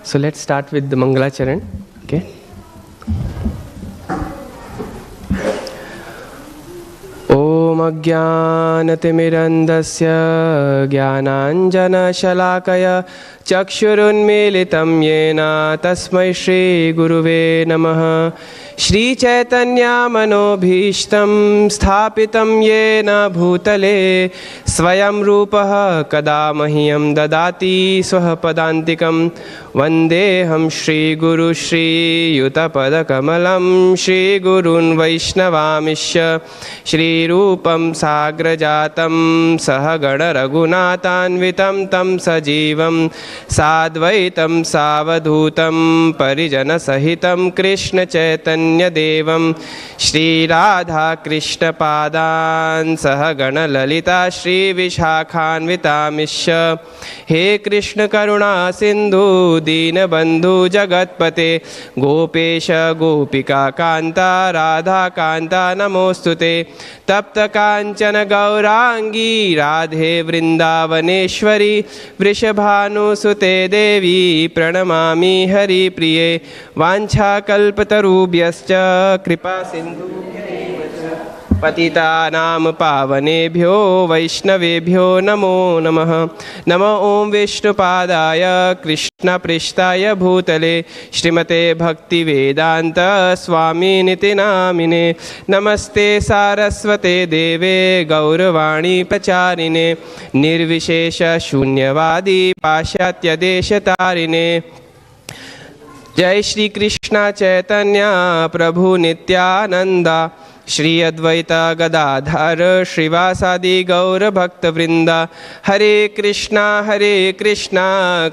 So let's start with the Mangalacharan. Okay. Om Ajnanatimirandasya Jnananjanashalakaya Chakshurunmilitam Yena Tasmai Shri Guruve Namaha. Shri Chaitanya Manobhishtam Sthapitam Yena Bhutale Swayam Rupaha Kada Mahyam Dadati Swaha Padantikam Vandeham Shri Guru Shri Yutapada Kamalam Shri Gurun Vaishnavamishya Shri Rupam Sagrajatam Sahagana Raghunatanvitam Tam Sajivam Sadvaitam Savadhutam Parijana Sahitam Krishna Chaitanya Devam Shri Radha Krishna Padan Sahagana Lalita Shri Vishakhanvitamishya He Krishna Karuna Sindhu Dina Bandhu Jagatpate Gopesha Gopika Kanta Radha Kanta Namostute Tapta Kanchana Gaurangi Radhe Vrindavaneshwari Vrishabhanu Sute Devi Pranamami Hari Priye Vancha Kalpatarubhyascha Kripa Sindhu Patita Nam Pavanebhyo Vaishnavebhyo Namo Namaha. Namo Om Vishnupadaya Krishna Prishtaya Bhutale Shrimate Bhakti Vedanta Swami Niti Namine. Namaste Saraswate Deve Gauravani Pracharine Nirvishesha Shunyavadi Pashatya Deshatarine. Jai Shri Krishna Chaitanya Prabhu Nityananda Shri Advaita Gadadhar Shrivasadi Gaura Bhakta Vrinda. Hare Krishna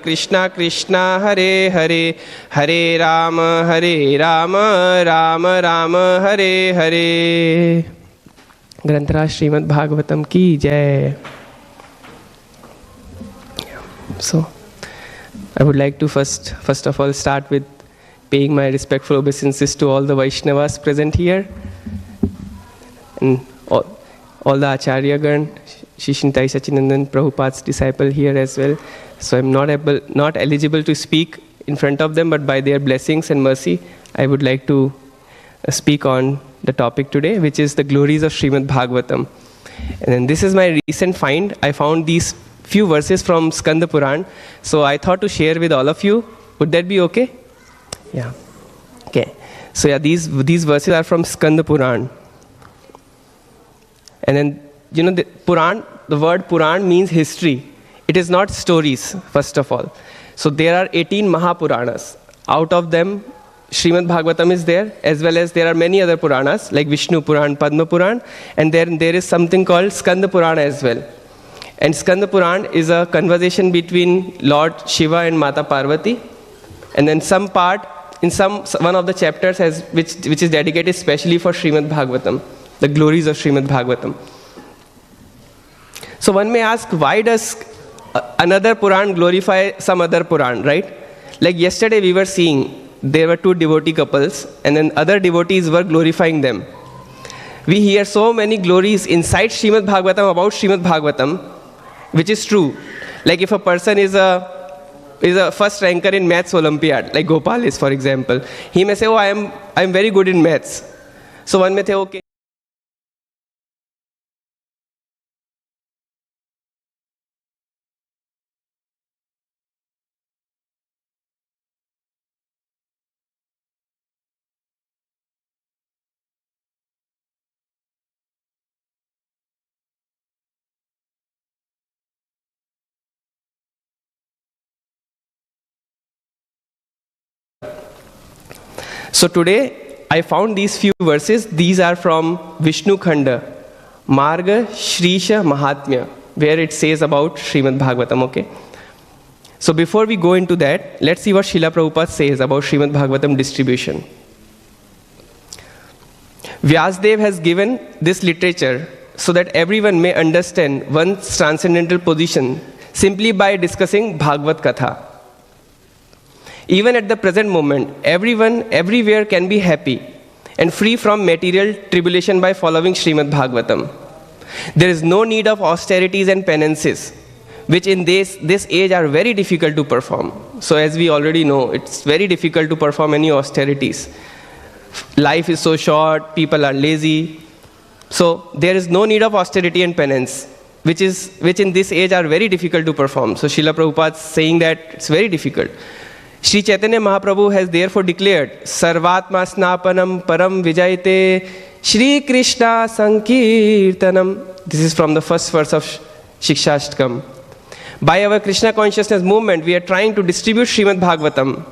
Krishna Krishna Hare Hare Hare Rama Rama Rama Hare Hare. Granthara Śrīmad-Bhāgavatam ki jai. So I would like to first of all start with paying my respectful obeisances to all the Vaishnavas present here and all the Acharya-gan, Shishintai Sachinandan, Prabhupada's disciple here as well. So I'm not eligible to speak in front of them, but by their blessings and mercy, I would like to speak on the topic today, which is the glories of Śrīmad-Bhāgavatam. And then this is my recent find. I found these few verses from Skanda Puran. So I thought to share with all of you. Would that be okay? Yeah. Okay. So yeah, these verses are from Skanda Puran. And then, the word Puran means history. It is not stories, first of all. So there are 18 Mahapuranas. Out of them, Śrīmad-Bhāgavatam is there, as well as there are many other Puranas, like Vishnu Puran, Padma Puran, and then there is something called Skanda Purana as well. And Skanda Puran is a conversation between Lord Shiva and Mata Parvati. And then some part, in one of the chapters, which is dedicated specially for Śrīmad-Bhāgavatam, the glories of Śrīmad-Bhāgavatam. So one may ask, why does another Puran glorify some other Puran, right? Like yesterday we were seeing, there were two devotee couples, and then other devotees were glorifying them. We hear so many glories inside Śrīmad-Bhāgavatam about Śrīmad-Bhāgavatam, which is true. Like if a person is a first ranker in maths Olympiad, like Gopal is, for example, he may say, oh, I am very good in maths. So one may say, okay. So today, I found these few verses. These are from Vishnu Khanda, Marga Shrisha Mahatmya, where it says about Śrīmad-Bhāgavatam, okay? So before we go into that, let's see what Srila Prabhupada says about Śrīmad-Bhāgavatam distribution. Vyasdev has given this literature so that everyone may understand one's transcendental position simply by discussing Bhagavad Katha. Even at the present moment, everyone, everywhere can be happy and free from material tribulation by following Śrīmad-Bhāgavatam. There is no need of austerities and penances. which in this age are very difficult to perform. So as we already know, it's very difficult to perform any austerities. Life is so short, people are lazy. So there is no need of austerity and penance, which in this age are very difficult to perform. So Srila Prabhupada is saying that it's very difficult. Sri Chaitanya Mahaprabhu has therefore declared, Sarvatma Snapanam Param Vijayate Shri Krishna Sankirtanam. This is from the first verse of Shikshashtakam. By our Krishna consciousness movement, we are trying to distribute Śrīmad-Bhāgavatam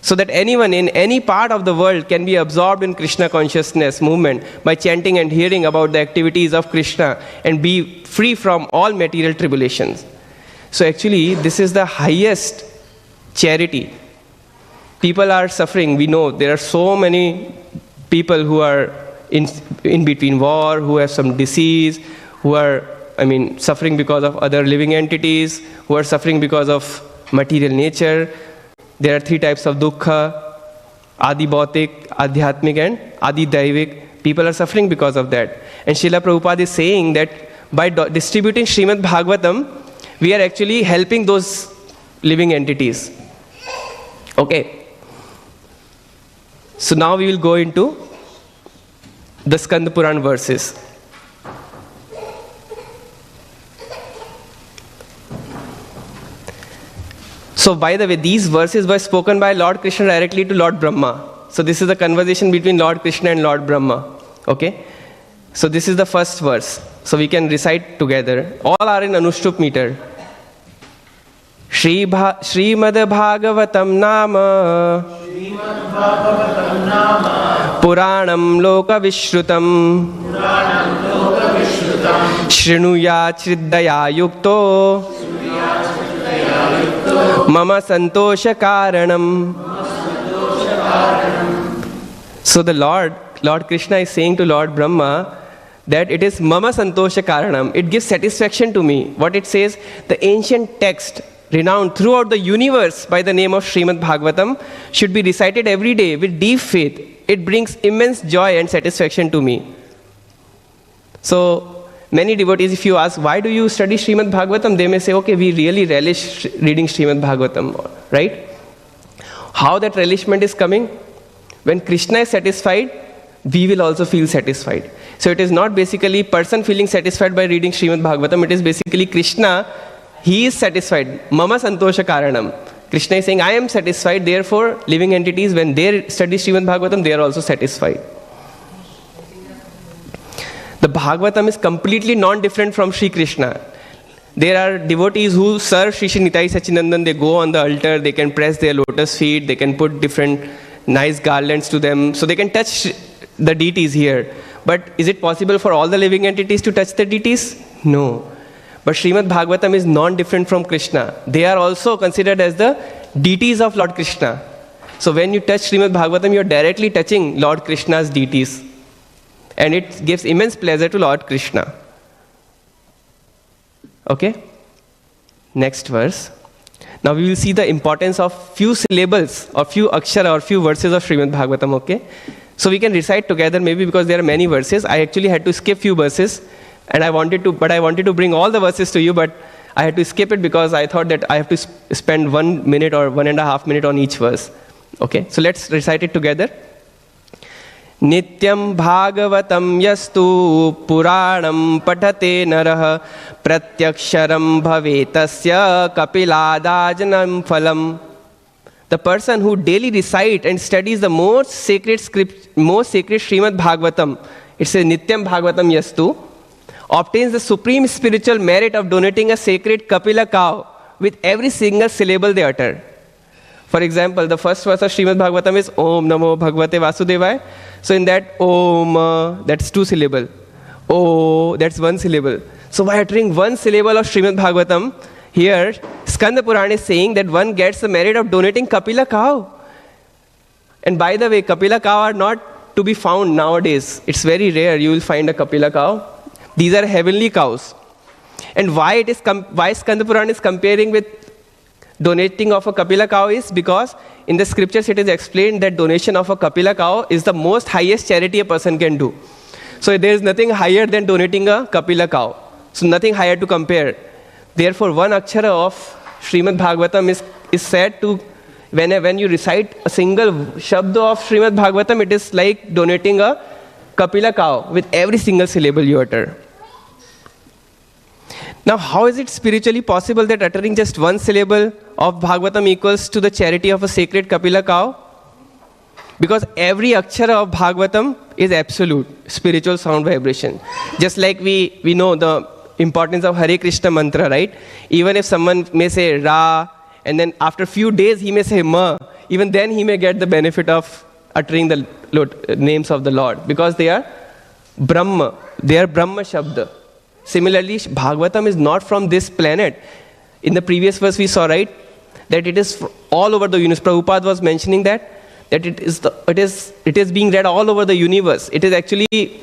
so that anyone in any part of the world can be absorbed in Krishna consciousness movement by chanting and hearing about the activities of Krishna and be free from all material tribulations. So actually, this is the highest charity. People are suffering. We know there are so many people who are in between war, who have some disease, who are suffering because of other living entities, who are suffering because of material nature. There are three types of dukkha: Adi Bhautik, Adhyatmik and Adi Daivik. People are suffering because of that. And Srila Prabhupada is saying that by distributing Śrīmad-Bhāgavatam, we are actually helping those living entities. Okay. So now we will go into the Skanda Puran verses. So by the way, these verses were spoken by Lord Krishna directly to Lord Brahma. So this is a conversation between Lord Krishna and Lord Brahma. Okay? So this is the first verse. So we can recite together. All are in Anushtup meter. Śrīmad-Bhāgavatam nama Puranam loka vishrutam Shrinuya Chriddaya yukto Mama Santosha Karanam. So the Lord Krishna is saying to Lord Brahma that it is Mama Santosha Karanam. It gives satisfaction to me. What it says, the ancient text renowned throughout the universe by the name of Śrīmad-Bhāgavatam should be recited every day with deep faith. It brings immense joy and satisfaction to me. So many devotees, if you ask, why do you study Śrīmad-Bhāgavatam? They may say, okay, we really relish reading Śrīmad-Bhāgavatam, right? How that relishment is coming? When Krishna is satisfied, we will also feel satisfied. So it is not basically person feeling satisfied by reading Śrīmad-Bhāgavatam, it is basically Krishna, he is satisfied. Mama Santosha Karanam. Krishna is saying, I am satisfied, therefore living entities, when they study Śrīmad-Bhāgavatam, they are also satisfied. The Bhagavatam is completely non-different from Sri Krishna. There are devotees who serve Sri Nitai Sachinandan, they go on the altar, they can press their lotus feet, they can put different nice garlands to them, so they can touch the deities here. But is it possible for all the living entities to touch the deities? No. But Śrīmad-Bhāgavatam is non-different from Krishna. They are also considered as the deities of Lord Krishna. So when you touch Śrīmad-Bhāgavatam, you are directly touching Lord Krishna's deities. And it gives immense pleasure to Lord Krishna. Okay? Next verse. Now we will see the importance of few syllables or few akshara or few verses of Śrīmad-Bhāgavatam. Okay? So we can recite together maybe because there are many verses. I actually had to skip few verses. And I wanted to bring all the verses to you, but I had to skip it because I thought that I have to spend 1 minute or 1.5 minutes on each verse. Okay, so let's recite it together. Nityam Bhagavatam yastu Puranam patate narah pratyaksharam bhavetasya kapiladajanam phalam. The person who daily recites and studies the most sacred Śrīmad-Bhāgavatam, it says Nityam Bhagavatam yastu, obtains the supreme spiritual merit of donating a sacred Kapila cow with every single syllable they utter. For example, the first verse of Śrīmad-Bhāgavatam is Om Namo Bhagavate Vasudevaya. So in that Om, that's 2 syllables. O, that's 1 syllable. So by uttering 1 syllable of Śrīmad-Bhāgavatam, here Skanda Puran is saying that one gets the merit of donating Kapila cow. And by the way, Kapila cow are not to be found nowadays. It's very rare you will find a Kapila cow. These are heavenly cows. And why Skanda Puran is comparing with donating of a Kapila cow is because in the scriptures it is explained that donation of a Kapila cow is the most highest charity a person can do. So there is nothing higher than donating a Kapila cow. So nothing higher to compare. Therefore, one akshara of Śrīmad-Bhāgavatam is said to, when you recite a single shabda of Śrīmad-Bhāgavatam, it is like donating a Kapila cow with every single syllable you utter. Now, how is it spiritually possible that uttering just one syllable of Bhagavatam equals to the charity of a sacred Kapila cow? Because every akshara of Bhagavatam is absolute, spiritual sound vibration. Just like we know the importance of Hare Krishna mantra, right? Even if someone may say Ra, and then after a few days he may say Ma, even then he may get the benefit of uttering the names of the Lord, because they are Brahma, they are Brahma Shabda. Similarly, Bhagavatam is not from this planet. In the previous verse we saw, right, that it is all over the universe. Prabhupada was mentioning that it is being read all over the universe. It is actually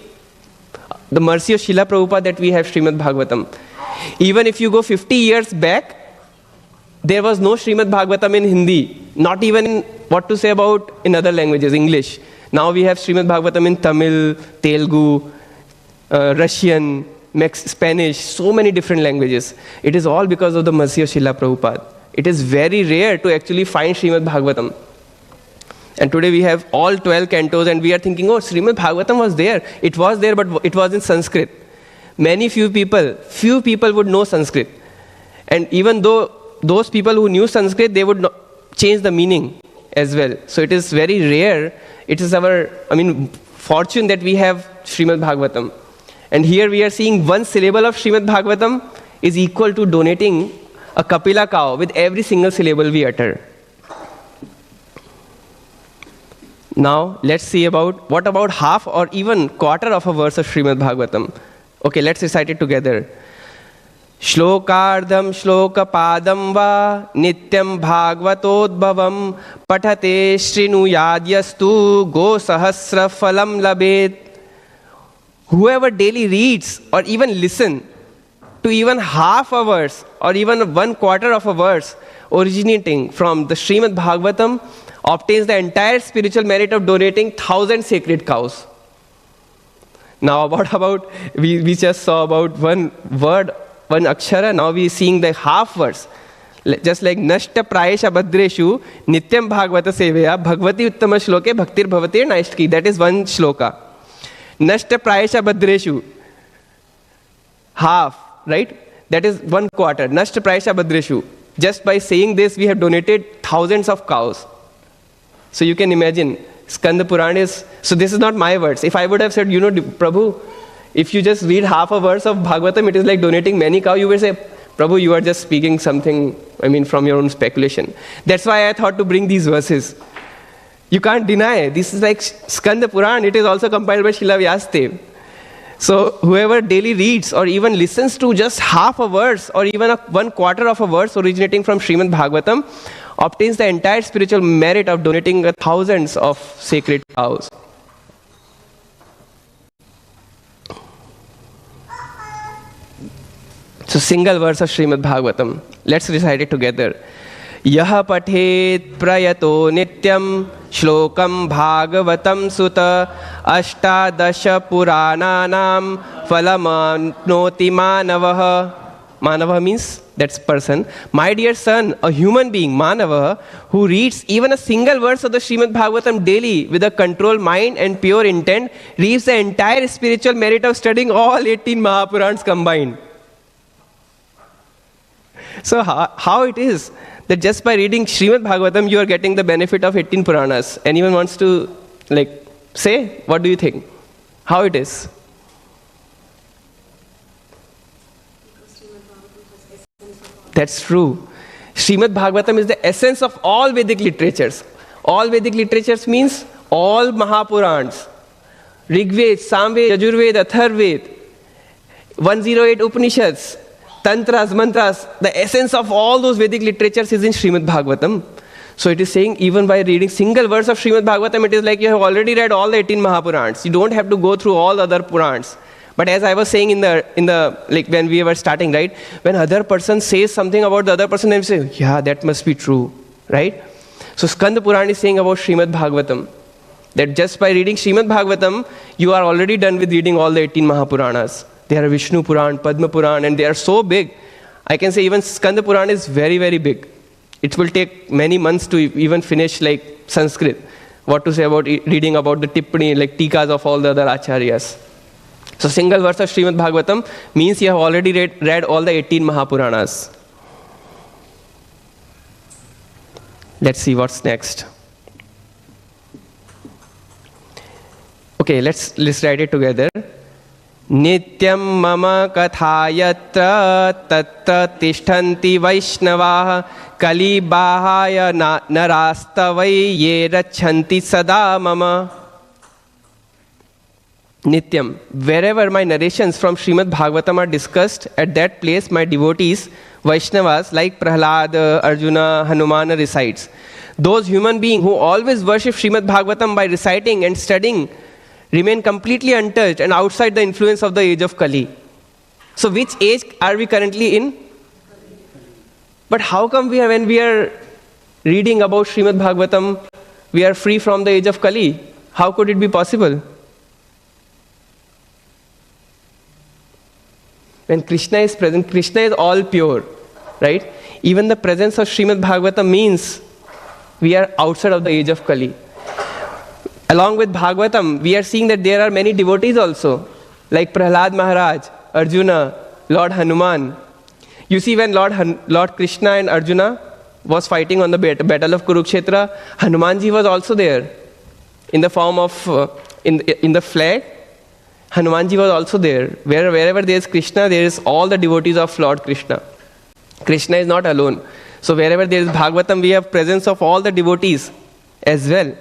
the mercy of Srila Prabhupada that we have Śrīmad-Bhāgavatam. Even if you go 50 years back, there was no Śrīmad-Bhāgavatam in Hindi. Not even in what to say about in other languages, English. Now we have Śrīmad-Bhāgavatam in Tamil, Telugu, Russian, Spanish, so many different languages. It is all because of the mercy of Srila Prabhupada. It is very rare to actually find Śrīmad-Bhāgavatam. And today we have all 12 cantos, and we are thinking, oh, Śrīmad-Bhāgavatam was there. It was there, but it was in Sanskrit. Few people would know Sanskrit. And even though those people who knew Sanskrit, they would not change the meaning as well. So it is very rare. It is our, fortune that we have Śrīmad-Bhāgavatam. And here we are seeing one syllable of Śrīmad-Bhāgavatam is equal to donating a Kapila cow with every single syllable we utter. Now, let's see what about half or even quarter of a verse of Śrīmad-Bhāgavatam. Okay, let's recite it together. Shlokardham shlokapadam va nityam bhagvatodbhavam pathate shrinuyadyastu go sahasra phalam labet. Whoever daily reads or even listen to even half a verse or even 1/4 of a verse originating from the Śrīmad-Bhāgavatam obtains the entire spiritual merit of donating 1,000 sacred cows. Now we just saw about one word, one akshara. Now we are seeing the half verse. Just like Nashta Prayesha Bhadreshu Nityam Bhagavata Sevaya Bhagavati Uttama Shloke Bhaktir Bhavatir Naishtki. That is one shloka. Nashta Prayesha Bhadreshu. Half, right? That is 1/4. Nashta Prayesha Bhadreshu. Just by saying this, we have donated thousands of cows. So you can imagine, Skanda Purana is, so this is not my words. If I would have said, Prabhu, if you just read half a verse of Bhagavatam, it is like donating many cows, you will say, Prabhu, you are just speaking something, from your own speculation. That's why I thought to bring these verses. You can't deny, this is like Skanda Purana, it is also compiled by Srila Vyasadeva. So whoever daily reads or even listens to just half a verse or even 1/4 of a verse originating from Śrīmad-Bhāgavatam obtains the entire spiritual merit of donating thousands of sacred cows. So single verse of Śrīmad-Bhāgavatam. Let's recite it together. Yaha pathet prayato nityam shlokam bhagavatam sutta ashtadasha purananam phalamapnoti manavaha. Manava means that's person. My dear son, a human being, Manava, who reads even a single verse of the Śrīmad-Bhāgavatam daily with a controlled mind and pure intent, reaps the entire spiritual merit of studying all 18 Mahapurans combined. So how it is that just by reading Śrīmad-Bhāgavatam, you are getting the benefit of 18 Puranas? Anyone wants to say? What do you think? How it is? That's true. Śrīmad-Bhāgavatam is the essence of all Vedic literatures. All Vedic literatures means all Mahapurans. Rigved, Samved, Yajurved, Atharved, 108 Upanishads, Tantras, Mantras. The essence of all those Vedic literatures is in Śrīmad-Bhāgavatam. So it is saying even by reading single verse of Śrīmad-Bhāgavatam, it is like you have already read all the 18 Mahapurans. You don't have to go through all other Purans. But as I was saying in the when we were starting, right? When other person says something about the other person, then we say, yeah, that must be true, right? So Skanda Purana is saying about Śrīmad-Bhāgavatam, that just by reading Śrīmad-Bhāgavatam, you are already done with reading all the 18 Mahapuranas. They are Vishnu Puran, Padma Puran, and they are so big. I can say even Skanda Purana is very, very big. It will take many months to even finish like Sanskrit. What to say about reading about the Tippani, like Tikas of all the other Acharyas. So single verse of Śrīmad-Bhāgavatam means you have already read all the 18 Mahapuranas. Let's see what's next. Okay, let's write it together. Nityam mama kathayatra tatta tishtanti vaishnavaha kali bahaya narastavai ye rachanti sada mama. Nityam, wherever my narrations from Śrīmad-Bhāgavatam are discussed, at that place my devotees, Vaishnavas like Prahlad, Arjuna, Hanumana resides. Those human beings who always worship Śrīmad-Bhāgavatam by reciting and studying remain completely untouched and outside the influence of the age of Kali. So which age are we currently in? But how come when we are reading about Śrīmad-Bhāgavatam, we are free from the age of Kali? How could it be possible? When Krishna is present, Krishna is all pure, right? Even the presence of Śrīmad-Bhāgavatam means we are outside of the age of Kali. Along with Bhagavatam, we are seeing that there are many devotees also, like Prahlad Maharaj, Arjuna, Lord Hanuman. You see, when Lord Krishna and Arjuna was fighting on the battle of Kurukshetra, Hanumanji was also there in the form of, in the flag. Hanumanji was also there. Wherever there is Krishna, there is all the devotees of Lord Krishna. Krishna is not alone. So wherever there is Bhagavatam, we have presence of all the devotees as well.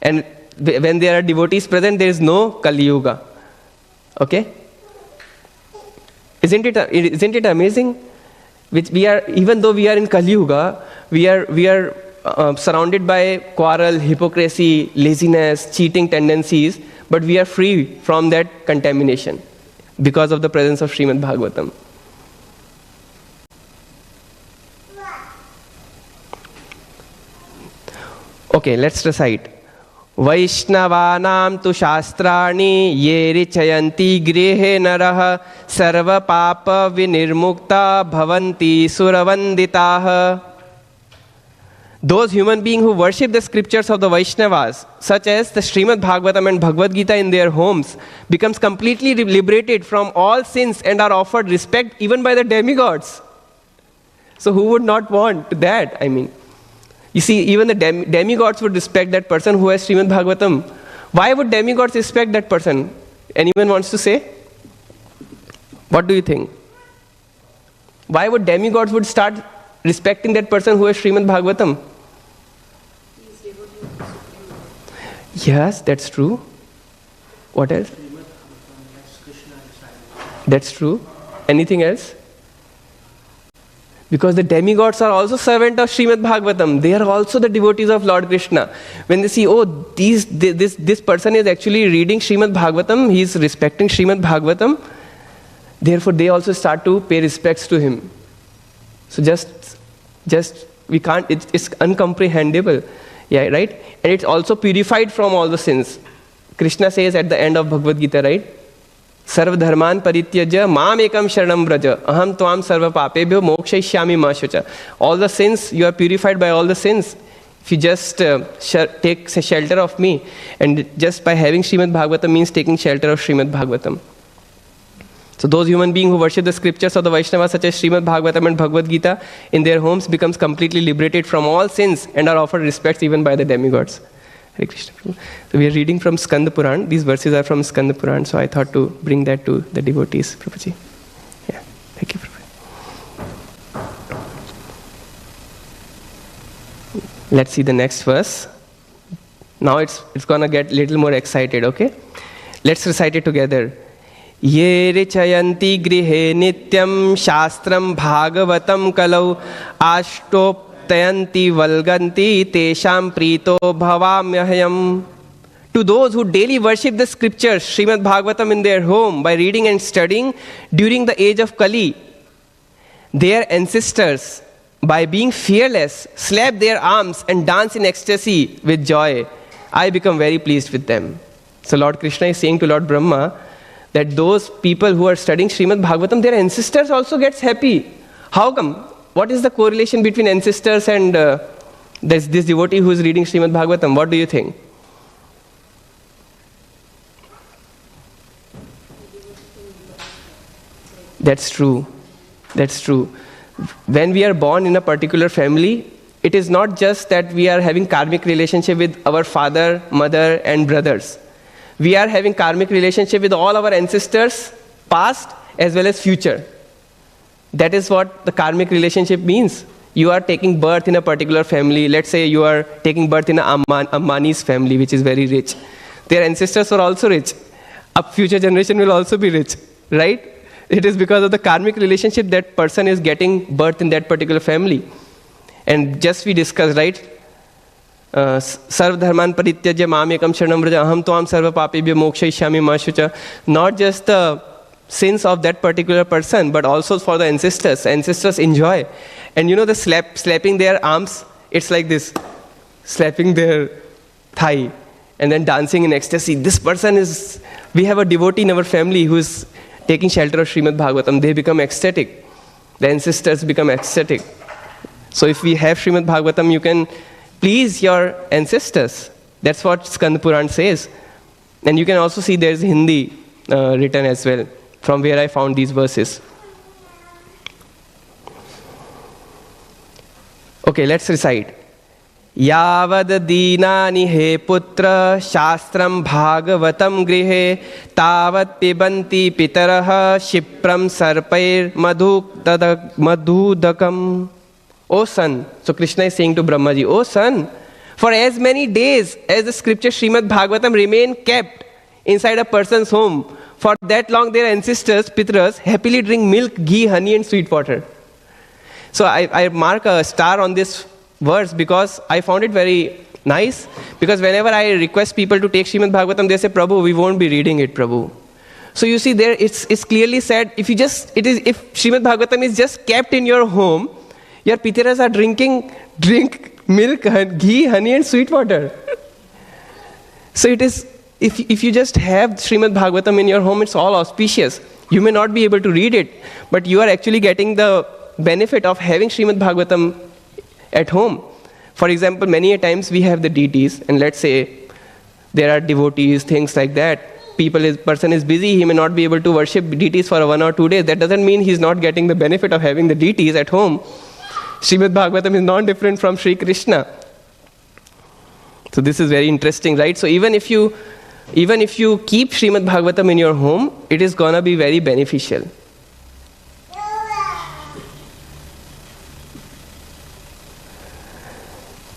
And when there are devotees present, there is no Kali Yuga. Okay? Isn't it amazing? Which we are, even though we are in Kali Yuga, we are surrounded by quarrel, hypocrisy, laziness, cheating tendencies, but we are free from that contamination because of the presence of Śrīmad-Bhāgavatam. Okay, let's recite. Vaishnavanam tu shastrani ye richayanti grihe naraha sarva papa vinirmukta bhavanti suravanditaha. Those human beings who worship the scriptures of the Vaishnavas, such as the Śrīmad-Bhāgavatam and Bhagavad Gita in their homes, becomes completely liberated from all sins and are offered respect even by the demigods. So who would not want that? I mean, you see, even the demigods would respect that person who has Śrīmad-Bhāgavatam. Why would demigods respect that person? Anyone wants to say? What do you think? Why would demigods would start respecting that person who has Śrīmad-Bhāgavatam? Yes, that's true. What else? That's true. Anything else? Because the demigods are also servants of Śrīmad-Bhāgavatam. They are also the devotees of Lord Krishna. When they see, oh, this person is actually reading Śrīmad-Bhāgavatam, he is respecting Śrīmad-Bhāgavatam, therefore they also start to pay respects to him. So just we can't, it's incomprehensible. Yeah, right? And it's also purified from all the sins. Krishna says at the end of Bhagavad Gita, right? Sarva dharman parityaja mam ekam sharanam braja aham tvam sarva papebhyo mokshayishyami ma shucha. All the sins, you are purified by all the sins. If you just take shelter of me, and just by having Śrīmad-Bhāgavatam means taking shelter of Śrīmad-Bhāgavatam. So those human beings who worship the scriptures of the Vaishnavas such as Śrīmad-Bhāgavatam and Bhagavad Gita in their homes becomes completely liberated from all sins and are offered respects even by the demigods. Hare Krishna. So we are reading from Skanda Purana. These verses are from Skanda Purana, so I thought to bring that to the devotees, Prabhuji. Yeah, thank you, Prabhuji. Let's see the next verse. Now it's gonna get a little more excited, okay? Let's recite it together. Ye richayanti grihe nityam shastram bhagavatam kalau ashtoptayanti valganti tesham prito bhavamyahayam. To those who daily worship the scriptures, Śrīmad-Bhāgavatam in their home by reading and studying during the age of Kali, their ancestors, by being fearless, slap their arms and dance in ecstasy with joy. I become very pleased with them. So Lord Krishna is saying to Lord Brahma that those people who are studying Śrīmad-Bhāgavatam, their ancestors also gets happy. How come? What is the correlation between ancestors and this devotee who is reading Śrīmad-Bhāgavatam? What do you think? That's true. That's true. When we are born in a particular family, it is not just that we are having karmic relationship with our father, mother and brothers. We are having karmic relationship with all our ancestors, past as well as future. That is what the karmic relationship means. You are taking birth in a particular family. Let's say you are taking birth in Ambani's family, which is very rich. Their ancestors were also rich. A future generation will also be rich, right? It is because of the karmic relationship that person is getting birth in that particular family. And just we discussed, right? Sarva dharman parityajya mamekam sharanam vraja aham tvam sarva papebhyo mokshayishyami ma shucha. Not just the sins of that particular person, but also for the ancestors. Ancestors enjoy. And you know the slapping their arms, it's like this, slapping their thigh and then dancing in ecstasy. This person is, we have a devotee in our family who is taking shelter of Śrīmad-Bhāgavatam. They become ecstatic. The ancestors become ecstatic. So if we have Śrīmad-Bhāgavatam, you can please your ancestors. That's what Skanda Puran says. And you can also see there's Hindi written as well, from where I found these verses. Okay, let's recite. Yavad dīnāni he putra shastram bhagavatam grihe tavat pibanti pitaraha shipram sarpair madhudakam. O son, so Krishna is saying to Brahmaji, O son, for as many days as the scripture Śrīmad-Bhāgavatam remain kept inside a person's home, for that long their ancestors, Pitras, happily drink milk, ghee, honey and sweet water. So I mark a star on this verse because I found it very nice. Because whenever I request people to take Śrīmad-Bhāgavatam, they say, Prabhu, we won't be reading it, Prabhu. So you see there, it's clearly said, if Śrīmad-Bhāgavatam is just kept in your home, your Pitaras are drink milk, ghee, honey and sweet water. So it is, if you just have Śrīmad-Bhāgavatam in your home, it's all auspicious. You may not be able to read it, but you are actually getting the benefit of having Śrīmad-Bhāgavatam at home. For example, many a times we have the deities, and let's say there are devotees, things like that. Person is busy, he may not be able to worship deities for 1 or 2 days. That doesn't mean he's not getting the benefit of having the deities at home. Śrīmad-Bhāgavatam is not different from Sri Krishna. So this is very interesting, right? So even if you keep Śrīmad-Bhāgavatam in your home, it is gonna be very beneficial.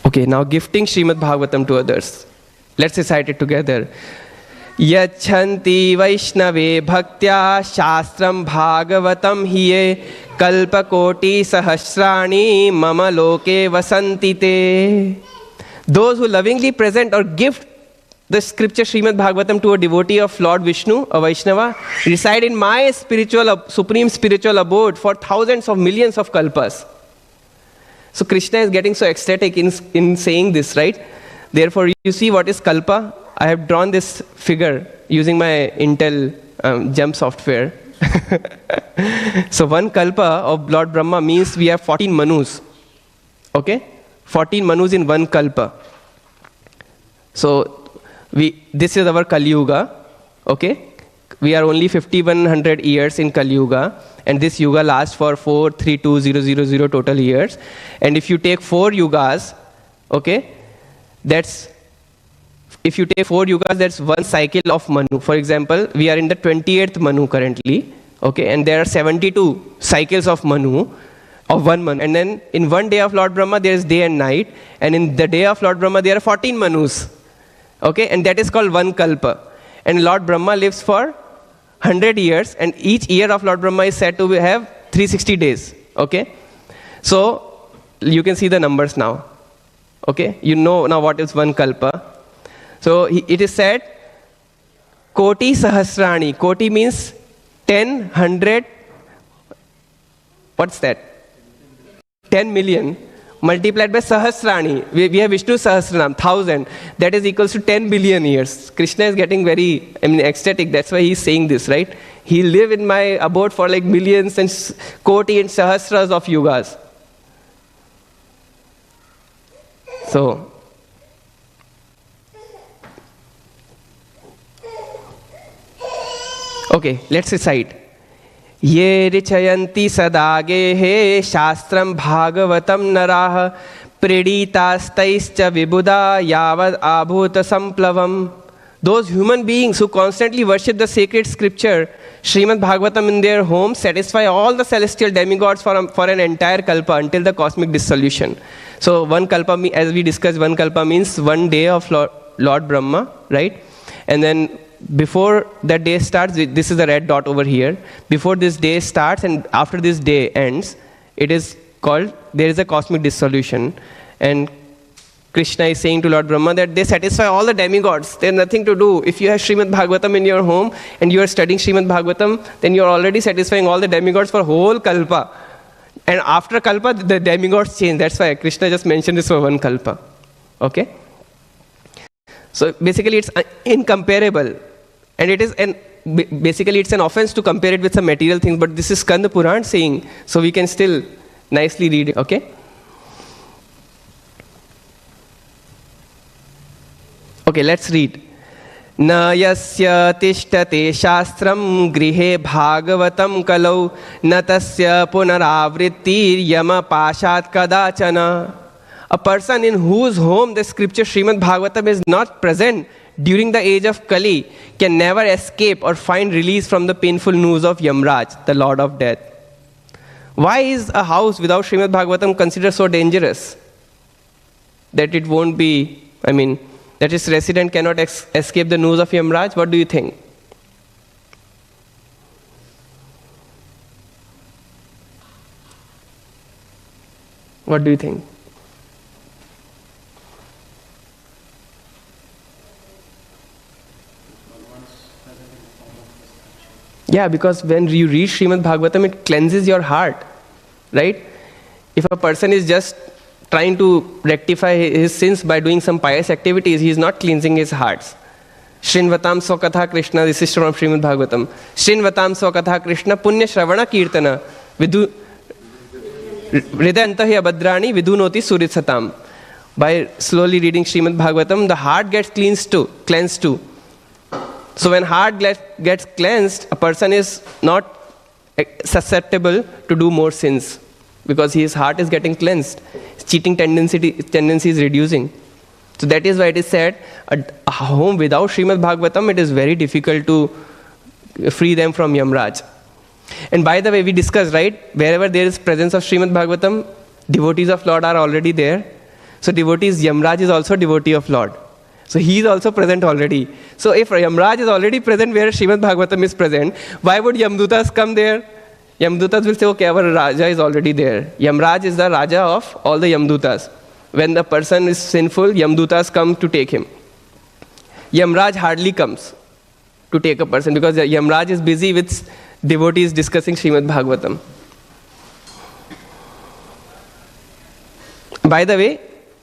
Okay, now gifting Śrīmad-Bhāgavatam to others. Let's recite it together. Yachanti Vaishnave Bhaktya Shastram Bhagavatam Hiye Kalpakoti Sahasrani Mama Loke Vasanti Te. Those who lovingly present or gift the scripture Śrīmad-Bhāgavatam to a devotee of Lord Vishnu, a Vaishnava, reside in my supreme spiritual abode for thousands of millions of kalpas. So Krishna is getting so ecstatic in saying this, right? Therefore, you see what is kalpa? I have drawn this figure using my Intel Jump software. So one kalpa of Lord Brahma means we have 14 manus. Okay? 14 manus in one kalpa. So this is our Kali Yuga. Okay? We are only 5100 years in Kali Yuga. And this yuga lasts for 432,000 total years. And if you take 4 yugas, okay, if you take 4 yugas, that's one cycle of Manu. For example, we are in the 28th Manu currently, okay, and there are 72 cycles of Manu, of one Manu. And then in one day of Lord Brahma, there is day and night. And in the day of Lord Brahma, there are 14 Manus, okay, and that is called one Kalpa. And Lord Brahma lives for 100 years, and each year of Lord Brahma is said to have 360 days, okay? So, you can see the numbers now, okay? You know now what is one kalpa. So, it is said, Koti Sahasrani. Koti means 10, 100, what's that? 10 million multiplied by Sahasrani. We have Vishnu Sahasranam, 1000. That is equals to 10 billion years. Krishna is getting very, ecstatic. That's why he's saying this, right? He'll live in my abode for like millions and koti and sahasras of yugas. So, okay, let's recite. Ye richayanti sadagehe shastram bhagavatam naraha priditastaischa vibuddha yavad abhuta samplavam. Those human beings who constantly worship the sacred scripture, Śrīmad-Bhāgavatam, in their homes, satisfy all the celestial demigods for an entire kalpa until the cosmic dissolution. So one kalpa, as we discussed, one kalpa means 1 day of Lord Brahma, right? And then before that day starts, this is the red dot over here. Before this day starts and after this day ends, it is called, there is a cosmic dissolution. And Krishna is saying to Lord Brahma that they satisfy all the demigods. There's nothing to do. If you have Śrīmad-Bhāgavatam in your home and you are studying Śrīmad-Bhāgavatam, then you are already satisfying all the demigods for whole kalpa. And after kalpa, the demigods change. That's why Krishna just mentioned this for one kalpa. Okay? So basically it's incomparable. And it is basically it's an offense to compare it with some material things, but this is Skanda Puran saying, so we can still nicely read it, okay? Okay, let's read. Na yasya tishtate shastram grihe bhagavatam kalau na tasya punaravrittir yama pashat kadachana. A person in whose home the scripture Śrīmad-Bhāgavatam is not present during the age of Kali can never escape or find release from the painful noose of Yamraj, the Lord of Death. Why is a house without Śrīmad-Bhāgavatam considered so dangerous? That it won't be, that its resident cannot escape the noose of Yamraj? What do you think? What do you think? Yeah, because when you read Śrīmad-Bhāgavatam, it cleanses your heart, right? If a person is just trying to rectify his sins by doing some pious activities, he is not cleansing his hearts. Shrinvatam Swakatha Krishna, this is from Śrīmad-Bhāgavatam. Shrinvatam Swakatha Krishna Punya Shravana Kirtana Vidu Hridayantahi Abhadrani Vidunoti Suritsatam. By slowly reading Śrīmad-Bhāgavatam, the heart gets cleansed too. So when heart gets cleansed, a person is not susceptible to do more sins because his heart is getting cleansed. His cheating tendency is reducing. So that is why it is said, a home without Śrīmad-Bhāgavatam, it is very difficult to free them from Yamraj. And by the way, we discussed, right, wherever there is presence of Śrīmad-Bhāgavatam, devotees of Lord are already there. So devotees, Yamraj is also devotee of Lord. So he is also present already. So if Yamraj is already present where Śrīmad-Bhāgavatam is present, why would Yamdutas come there? Yamdutas will say, okay, our Raja is already there. Yamraj is the Raja of all the Yamdutas. When the person is sinful, Yamdutas come to take him. Yamraj hardly comes to take a person because Yamraj is busy with devotees discussing Śrīmad-Bhāgavatam. By the way,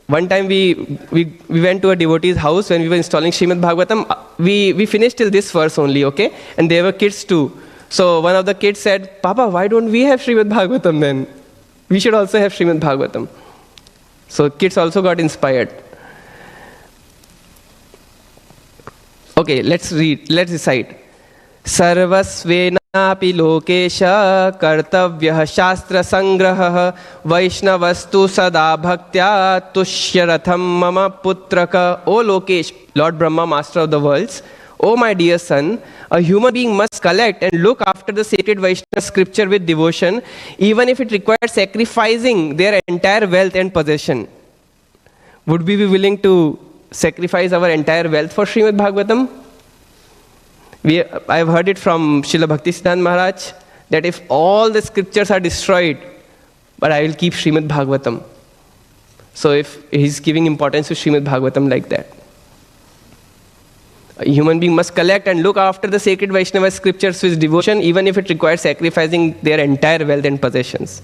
one time we went to a devotee's house when we were installing Śrīmad-Bhāgavatam. We finished till this verse only, okay? And there were kids too. So one of the kids said, Papa, why don't we have Śrīmad-Bhāgavatam then? We should also have Śrīmad-Bhāgavatam. So kids also got inspired. Okay, let's recite. Sarvasvena api lokesha kartavyah shastra sangrahah vaishnavastu sada bhaktya tushyaratham mama putraka. O Lokesh, Lord Brahma, master of the worlds, O my dear son, a human being must collect and look after the sacred Vaishnava scripture with devotion, even if it requires sacrificing their entire wealth and possession. Would we be willing to sacrifice our entire wealth for Śrīmad-Bhāgavatam? I have heard it from Srila Bhaktisiddhanta Maharaj that if all the scriptures are destroyed, but I will keep Śrīmad-Bhāgavatam. So if he's giving importance to Śrīmad-Bhāgavatam like that. A human being must collect and look after the sacred Vaishnava scriptures with devotion, even if it requires sacrificing their entire wealth and possessions.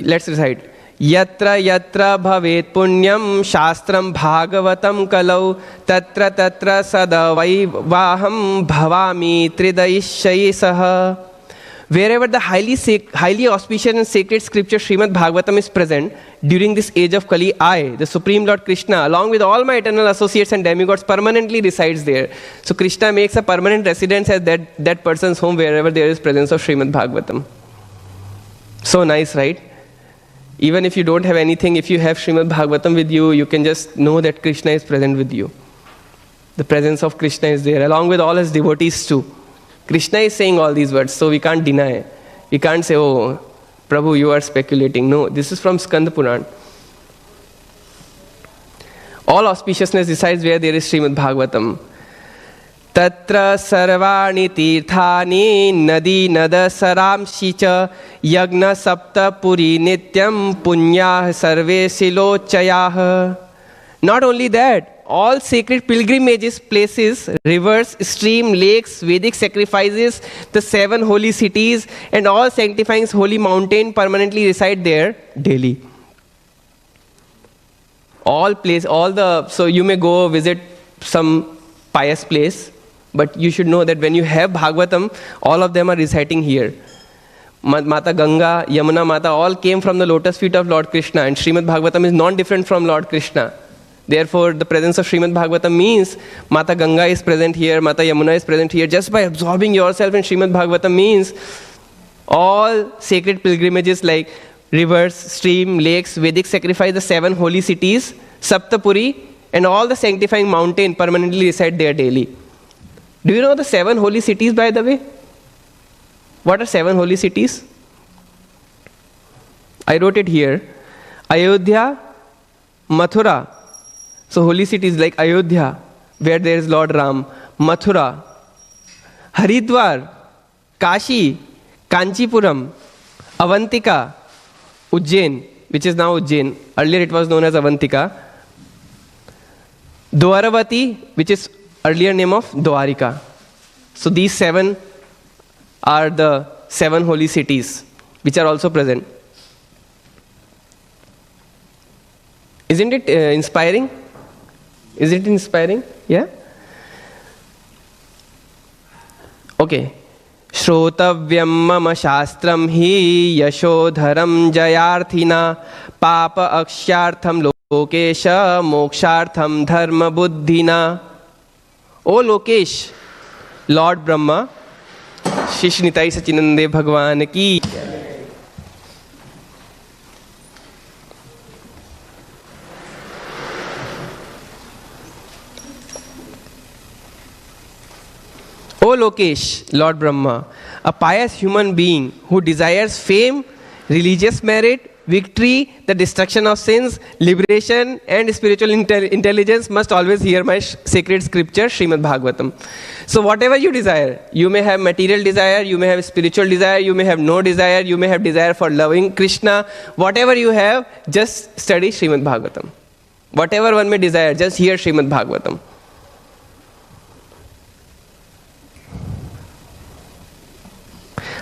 Let's recite. Yatra yatra bhavet punyam shastram bhagavatam kalau tatra tatra sadavaivaham bhavami tridayishyayi saha. Wherever the highly auspicious and sacred scripture Śrīmad-Bhāgavatam is present, during this age of Kali, I, the Supreme Lord Krishna, along with all my eternal associates and demigods, permanently resides there. So Krishna makes a permanent residence at that person's home wherever there is presence of Śrīmad-Bhāgavatam. So nice, right? Even if you don't have anything, if you have Śrīmad-Bhāgavatam with you, you can just know that Krishna is present with you. The presence of Krishna is there, along with all his devotees too. Krishna is saying all these words, so we can't deny. We can't say, oh, Prabhu, you are speculating. No, this is from Skanda Puran. All auspiciousness resides where there is Śrīmad-Bhāgavatam. Tatra sarvani tirthani nadi nada saramshi cha yagna sapta puri nityam punyah sarve silochayah. Not only that, all sacred pilgrimages, places, rivers, stream, lakes, Vedic sacrifices, the 7 holy cities, and all sanctifying holy mountain permanently reside there daily. So you may go visit some pious place, but you should know that when you have Bhagavatam, all of them are reciting here. Mata Ganga, Yamuna Mata, all came from the lotus feet of Lord Krishna, and Śrīmad-Bhāgavatam is non-different from Lord Krishna. Therefore, the presence of Śrīmad-Bhāgavatam means Mata Ganga is present here, Mata Yamuna is present here. Just by absorbing yourself in Śrīmad-Bhāgavatam means all sacred pilgrimages like rivers, stream, lakes, Vedic sacrifice, the 7 holy cities, Saptapuri, and all the sanctifying mountain permanently reside there daily. Do you know the 7 holy cities, by the way? What are 7 holy cities? I wrote it here. Ayodhya, Mathura. So holy cities like Ayodhya, where there is Lord Ram, Mathura, Haridwar, Kashi, Kanchipuram, Avantika, Ujjain, which is now Ujjain. Earlier it was known as Avantika. Dwaravati, which is earlier name of Dwarika. So these 7 are the 7 holy cities, which are also present. Isn't it inspiring? Is it inspiring? Yeah? Okay. Shrotavyam mama shastram hi yashodharam jayarthina papa akshyartham lokesha mokshartham dharma buddhina. O Lokesh, Lord Brahma, Shishnitai Sachinande Bhagwan ki. O Lokesh, Lord Brahma, a pious human being who desires fame, religious merit, victory, the destruction of sins, liberation, and spiritual intelligence must always hear my sacred scripture, Śrīmad-Bhāgavatam. So whatever you desire, you may have material desire, you may have spiritual desire, you may have no desire, you may have desire for loving Krishna, whatever you have, just study Śrīmad-Bhāgavatam. Whatever one may desire, just hear Śrīmad-Bhāgavatam.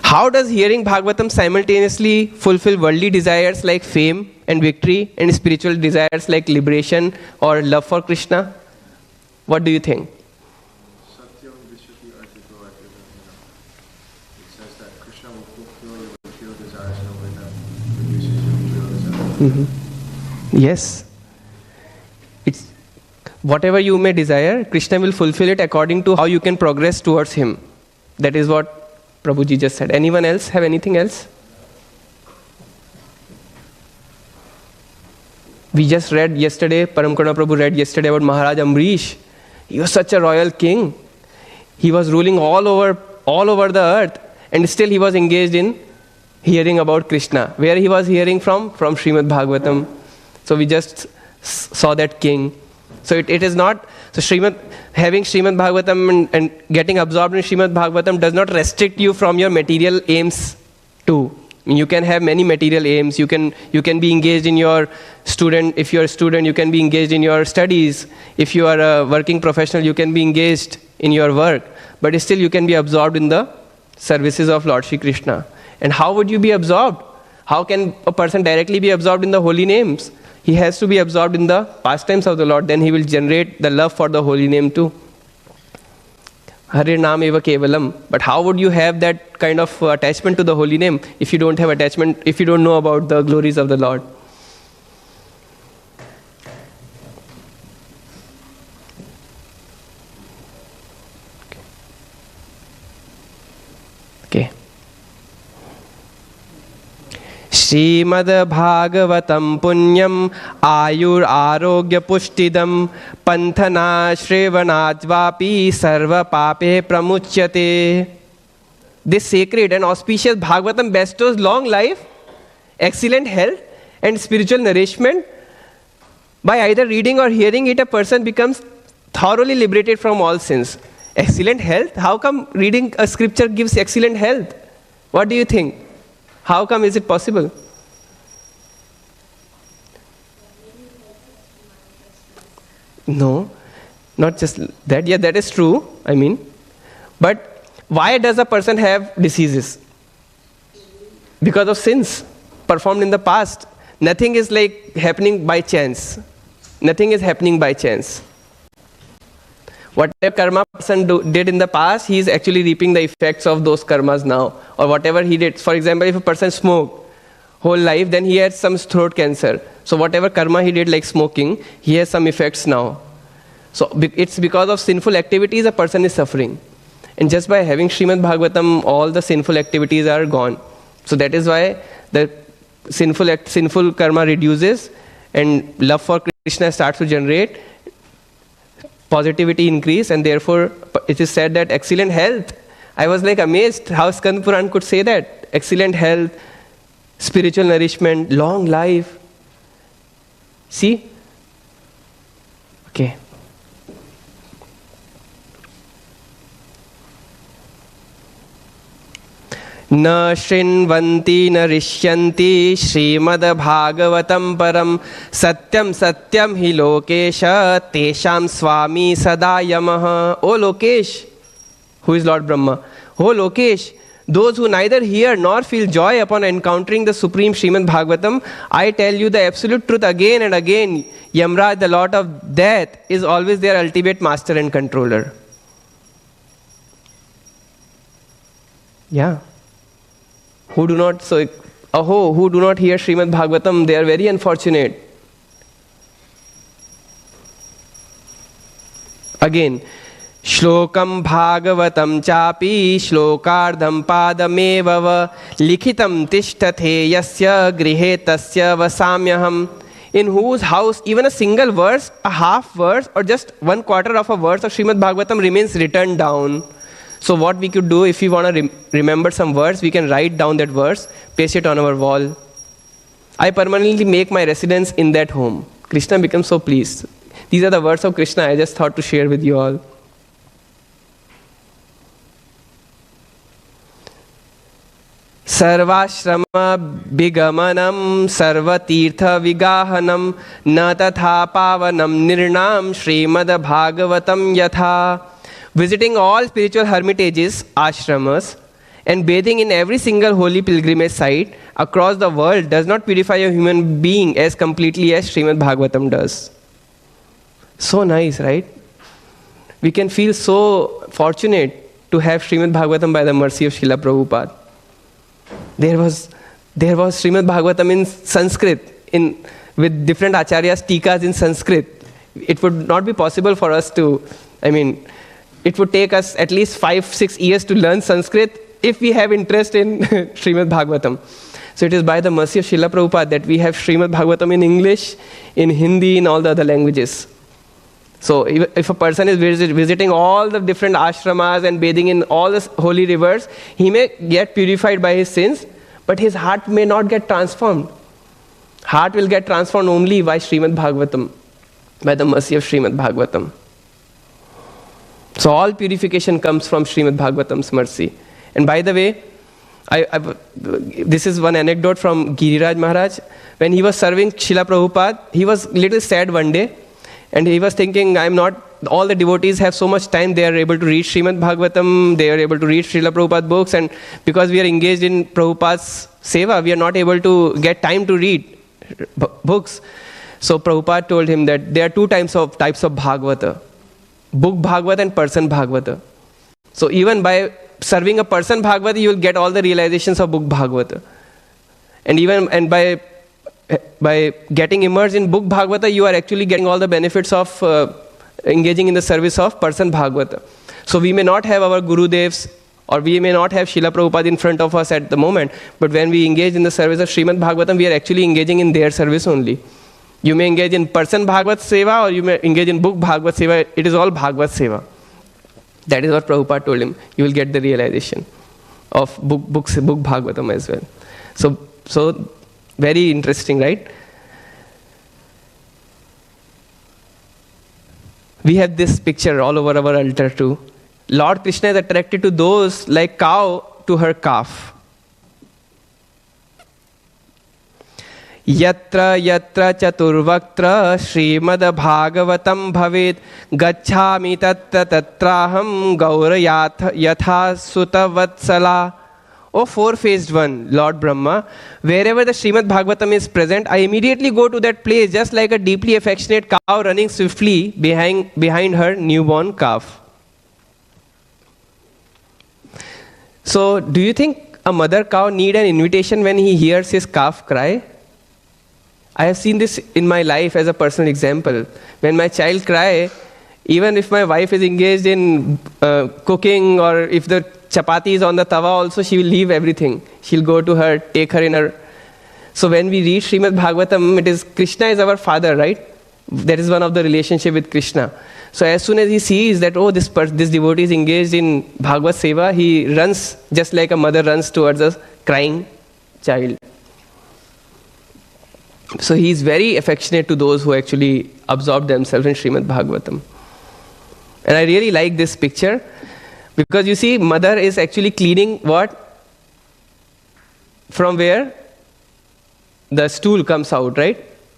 How does hearing Bhagavatam simultaneously fulfill worldly desires like fame and victory and spiritual desires like liberation or love for Krishna? What do you think? It says that Krishna will fulfill your material desires in a way that reduces your material desires. Yes. It's whatever you may desire, Krishna will fulfill it according to how you can progress towards Him. That is what Prabhuji just said. Anyone else have anything else? We just read yesterday, Paramkaruna Prabhu read yesterday about Maharaj Amrish. He was such a royal king. He was ruling all over the earth, and still he was engaged in hearing about Krishna. Where he was hearing from? From Śrīmad-Bhāgavatam. So we just saw that king. So it is not, so having Śrīmad-Bhāgavatam and getting absorbed in Śrīmad-Bhāgavatam does not restrict you from your material aims too. You can have many material aims. You can be engaged in your student. If you are a student, you can be engaged in your studies. If you are a working professional, you can be engaged in your work. But still you can be absorbed in the services of Lord Shri Krishna. And how would you be absorbed? How can a person directly be absorbed in the holy names? He has to be absorbed in the pastimes of the Lord. Then he will generate the love for the holy name too. Hare Naam eva kevalam. But how would you have that kind of attachment to the holy name if you don't have attachment, if you don't know about the glories of the Lord? Okay. Śrīmad-Bhāgavatam punyam ayur arogya pushtidam panthana shrevanajvapi sarva pape pramuchyate. This sacred and auspicious Bhagavatam bestows long life, excellent health and spiritual nourishment. By either reading or hearing it, a person becomes thoroughly liberated from all sins. Excellent health? How come reading a scripture gives excellent health? What do you think? How come is it possible? No, not just that. Yeah, that is true. I mean, but why does a person have diseases? Because of sins performed in the past. Nothing is like happening by chance. Nothing is happening by chance. Whatever karma person did in the past, he is actually reaping the effects of those karmas now. Or whatever he did. For example, if a person smoked whole life, then he has some throat cancer. So whatever karma he did like smoking, he has some effects now. So it's because of sinful activities a person is suffering. And just by having Śrīmad-Bhāgavatam, all the sinful activities are gone. So that is why the sinful karma reduces and love for Krishna starts to generate. Positivity increase, and therefore it is said that excellent health. I was like amazed how Skand Puran could say that. Excellent health, spiritual nourishment, long life. See? Okay. न शृण्वन्ति न ऋष्यन्ति श्रीमद्भागवतं परं सत्यं सत्यं हि लोकेश तेषां स्वामी सदा यमः. O Lokesh, who is Lord Brahma. O Lokesh, those who neither hear nor feel joy upon encountering the supreme Śrīmad-Bhāgavatam, I tell you the absolute truth again and again. Yamraj, the Lord of Death, is always their ultimate master and controller. Yeah. Who do not hear Śrīmad-Bhāgavatam, they are very unfortunate. Again, Shlokam Bhagavatam chapi shlokardham padameva va likhitam tishtathe yasya grihe tasya vasamyaham. In whose house even a single verse, a half verse, or just 1/4 of a verse of Śrīmad-Bhāgavatam remains written down. So what we could do, if we want to remember some words, we can write down that verse, paste it on our wall. I permanently make my residence in that home. Krishna becomes so pleased. These are the words of Krishna I just thought to share with you all. Sarvashrama bigamanam sarvatirtha vigahanam na tatha pavanam nirnam Śrīmad-Bhāgavatam yatha. Visiting all spiritual hermitages, ashramas, and bathing in every single holy pilgrimage site across the world does not purify a human being as completely as Śrīmad-Bhāgavatam does. So nice, right? We can feel so fortunate to have Śrīmad-Bhāgavatam by the mercy of Srila Prabhupada. There was Śrīmad-Bhāgavatam in Sanskrit, with different acharyas' tikas in Sanskrit. It would not be possible for us to, it would take us at least 5-6 years to learn Sanskrit if we have interest in Śrīmad-Bhāgavatam. So it is by the mercy of Srila Prabhupada that we have Śrīmad-Bhāgavatam in English, in Hindi, in all the other languages. So if a person is visiting all the different ashramas and bathing in all the holy rivers, he may get purified by his sins, but his heart may not get transformed. Heart will get transformed only by Śrīmad-Bhāgavatam, by the mercy of Śrīmad-Bhāgavatam. So all purification comes from Śrīmad-Bhāgavatam's mercy. And by the way, this is one anecdote from Giriraj Maharaj. When he was serving Srila Prabhupada, he was little sad one day. And he was thinking, I am not all the devotees have so much time, they are able to read Śrīmad-Bhāgavatam, they are able to read Srila Prabhupada books, and because we are engaged in Prabhupada's seva, we are not able to get time to read books. So Prabhupada told him that there are two types of Bhagavata, book Bhagavata and person Bhagavata. So even by serving a person Bhagavata, you will get all the realizations of book Bhagavata. And by getting immersed in book Bhagavata, you are actually getting all the benefits of engaging in the service of person Bhagavata. So we may not have our Gurudevs, or we may not have Srila Prabhupada in front of us at the moment, but when we engage in the service of Śrīmad-Bhāgavatam, we are actually engaging in their service only. You may engage in person Bhagavat Seva, or you may engage in book Bhagavat Seva. It is all Bhagavat Seva. That is what Prabhupada told him. You will get the realization of book Bhagavatam as well. So very interesting, right? We have this picture all over our altar too. Lord Krishna is attracted to those like cow to her calf. Yatra yatra chaturvaktra Śrīmad-Bhāgavatam bhavet gacchami tatta tatraham gaura yatha sutta vatsala. O four-faced one, Lord Brahma, wherever the Śrīmad-Bhāgavatam is present, I immediately go to that place just like a deeply affectionate cow running swiftly behind her newborn calf. So, do you think a mother cow need an invitation when he hears his calf cry? I have seen this in my life as a personal example. When my child cries, even if my wife is engaged in cooking, or if the chapati is on the tawa also, she will leave everything. She'll go to her, take her in her. So when we read Śrīmad-Bhāgavatam, it is Krishna is our father, right? That is one of the relationship with Krishna. So as soon as he sees that, oh, this devotee is engaged in Bhagavad Seva, he runs just like a mother runs towards a crying child. So he is very affectionate to those who actually absorb themselves in Śrīmad-Bhāgavatam. And I really like this picture, because you see, mother is actually cleaning what? From where? The stool comes out, right?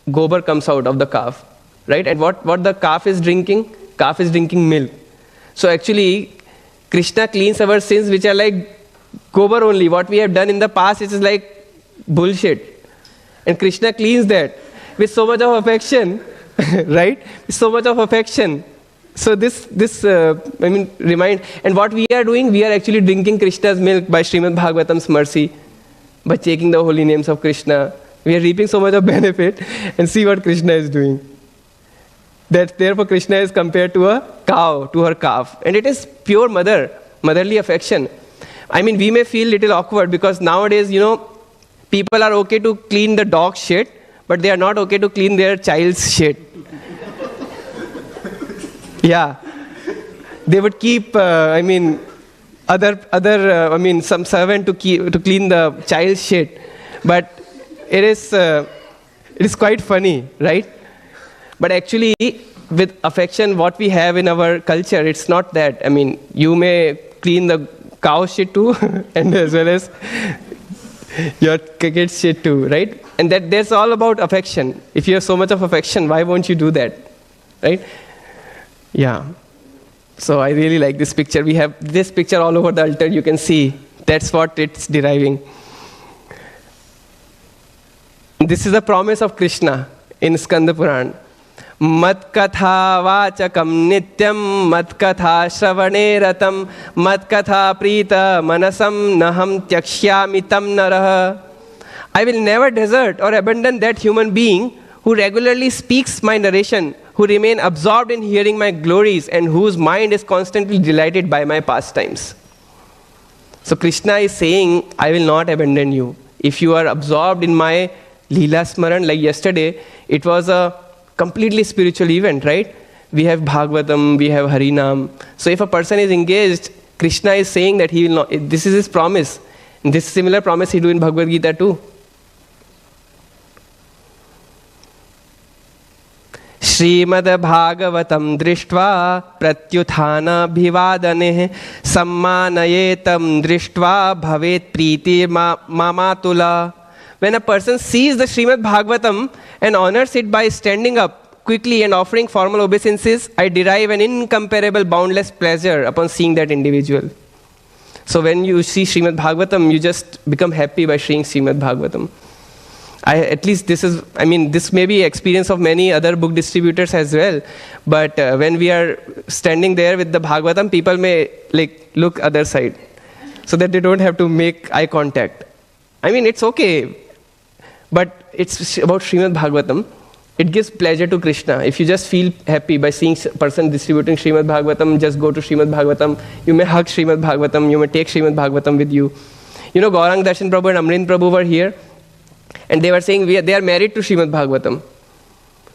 Gobar comes out of the calf, right? And what the calf is drinking? Calf is drinking milk. So actually, Krishna cleans our sins which are like gobar only. What we have done in the past is like bullshit. And Krishna cleans that with so much of affection, right? With so much of affection. So remind, and what we are doing, we are actually drinking Krishna's milk by Śrīmad-Bhāgavatam's mercy, by taking the holy names of Krishna. We are reaping so much of benefit, and see what Krishna is doing. That therefore Krishna is compared to a cow, to her calf. And it is pure motherly affection. I mean, we may feel little awkward because nowadays, people are okay to clean the dog shit, but they are not okay to clean their child's shit. Yeah, they would keep. Some servant to clean the child's shit, but it is quite funny, right? But actually, with affection, what we have in our culture, it's not that. I mean, you may clean the cow shit too, and as well as your kid's shit too, right? And that's all about affection. If you have so much of affection, why won't you do that, right? Yeah. So I really like this picture. We have this picture all over the altar. You can see that's what it's deriving. This is a promise of Krishna in Skanda Puran. Mat katha vachakam nityam, mat katha shravane ratam, mat katha prita manasam naham tyakshyami tam narah. I will never desert or abandon that human being who regularly speaks my narration, who remain absorbed in hearing my glories, and whose mind is constantly delighted by my pastimes. So Krishna is saying, I will not abandon you. If you are absorbed in my Leela Smaran, like yesterday, it was a completely spiritual event, right? We have Bhagavatam, we have Harinam. So if a person is engaged, Krishna is saying that he will not, this is his promise. And this similar promise he do in Bhagavad Gita too. Śrīmad-Bhāgavatam drishtva pratyuthana bhivadanehe sammanayetam drishtva bhavet priti mamatula. When a person sees the Śrīmad-Bhāgavatam and honors it by standing up quickly and offering formal obeisances, I derive an incomparable, boundless pleasure upon seeing that individual. So when you see Śrīmad-Bhāgavatam, you just become happy by seeing Śrīmad-Bhāgavatam. This may be experience of many other book distributors as well. But when we are standing there with the Bhagavatam, people may look other side, so that they don't have to make eye contact. It's okay, but it's about Śrīmad-Bhāgavatam. It gives pleasure to Krishna. If you just feel happy by seeing a person distributing Śrīmad-Bhāgavatam, just go to Śrīmad-Bhāgavatam. You may hug Śrīmad-Bhāgavatam. You may take Śrīmad-Bhāgavatam with you. Gaurang Darshan Prabhu and Amrind Prabhu were here, and they were saying they are married to Śrīmad-Bhāgavatam.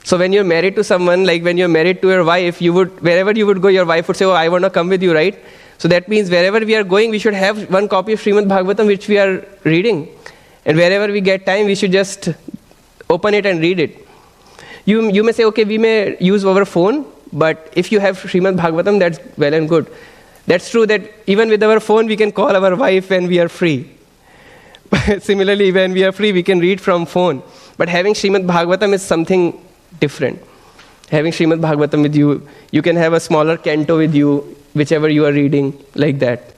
So when you're married to someone, like when you're married to your wife, wherever you would go, your wife would say, "Oh, I want to come with you," right? So that means wherever we are going, we should have one copy of Śrīmad-Bhāgavatam which we are reading. And wherever we get time, we should just open it and read it. You may say, okay, we may use our phone, but if you have Śrīmad-Bhāgavatam, that's well and good. That's true that even with our phone, we can call our wife when we are free. Similarly, when we are free, we can read from phone. But having Śrīmad-Bhāgavatam is something different. Having Śrīmad-Bhāgavatam with you, you can have a smaller canto with you, whichever you are reading, like that.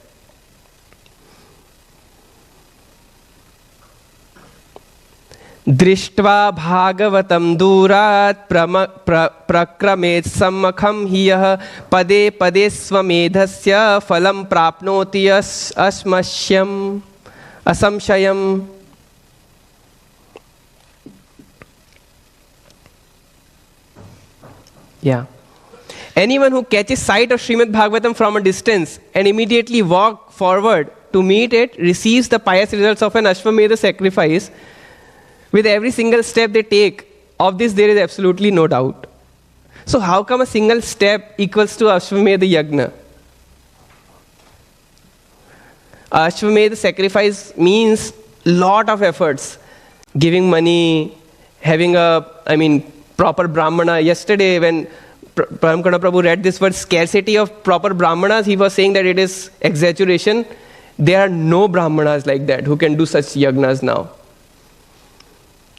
Drishtva bhagavatam durat prakramet sammakham hiyah pade pade svamedhasya phalam prapnoti asamshayam. Yeah. Anyone who catches sight of Śrīmad-Bhāgavatam from a distance and immediately walk forward to meet it receives the pious results of an Ashwamedha sacrifice. With every single step they take, of this there is absolutely no doubt. So how come a single step equals to Ashwamedha Yagna? Ashwamedha sacrifice means lot of efforts. Giving money, having proper Brahmana. Yesterday when Paramkana Prabhu read this word scarcity of proper Brahmanas, he was saying that it is exaggeration. There are no Brahmanas like that who can do such yagnas now.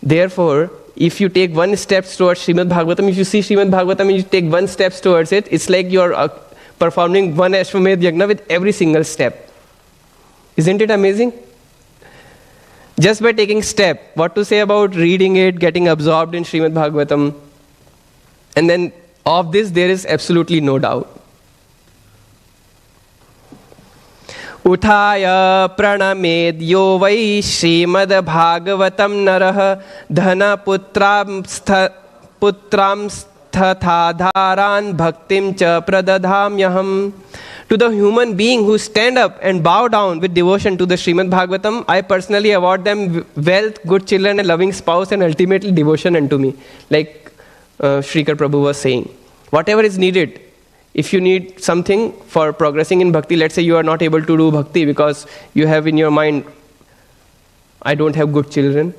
Therefore, if you take one step towards Śrīmad-Bhāgavatam, if you see Śrīmad-Bhāgavatam and you take one step towards it, it's like you're performing one Ashwamedha Yagna with every single step. Isn't it amazing? Just by taking step, what to say about reading it, getting absorbed in Śrīmad-Bhāgavatam, and then of this there is absolutely no doubt. Uthaya pranamed yo vai Śrīmad-Bhāgavatam narah dhana putram stathadharan bhaktim cha pradadhamyaham. To the human being who stand up and bow down with devotion to the Śrīmad-Bhāgavatam, I personally award them wealth, good children, and loving spouse, and ultimately devotion unto me. Like Shrikar Prabhu was saying. Whatever is needed. If you need something for progressing in bhakti, let's say you are not able to do bhakti because you have in your mind, I don't have good children.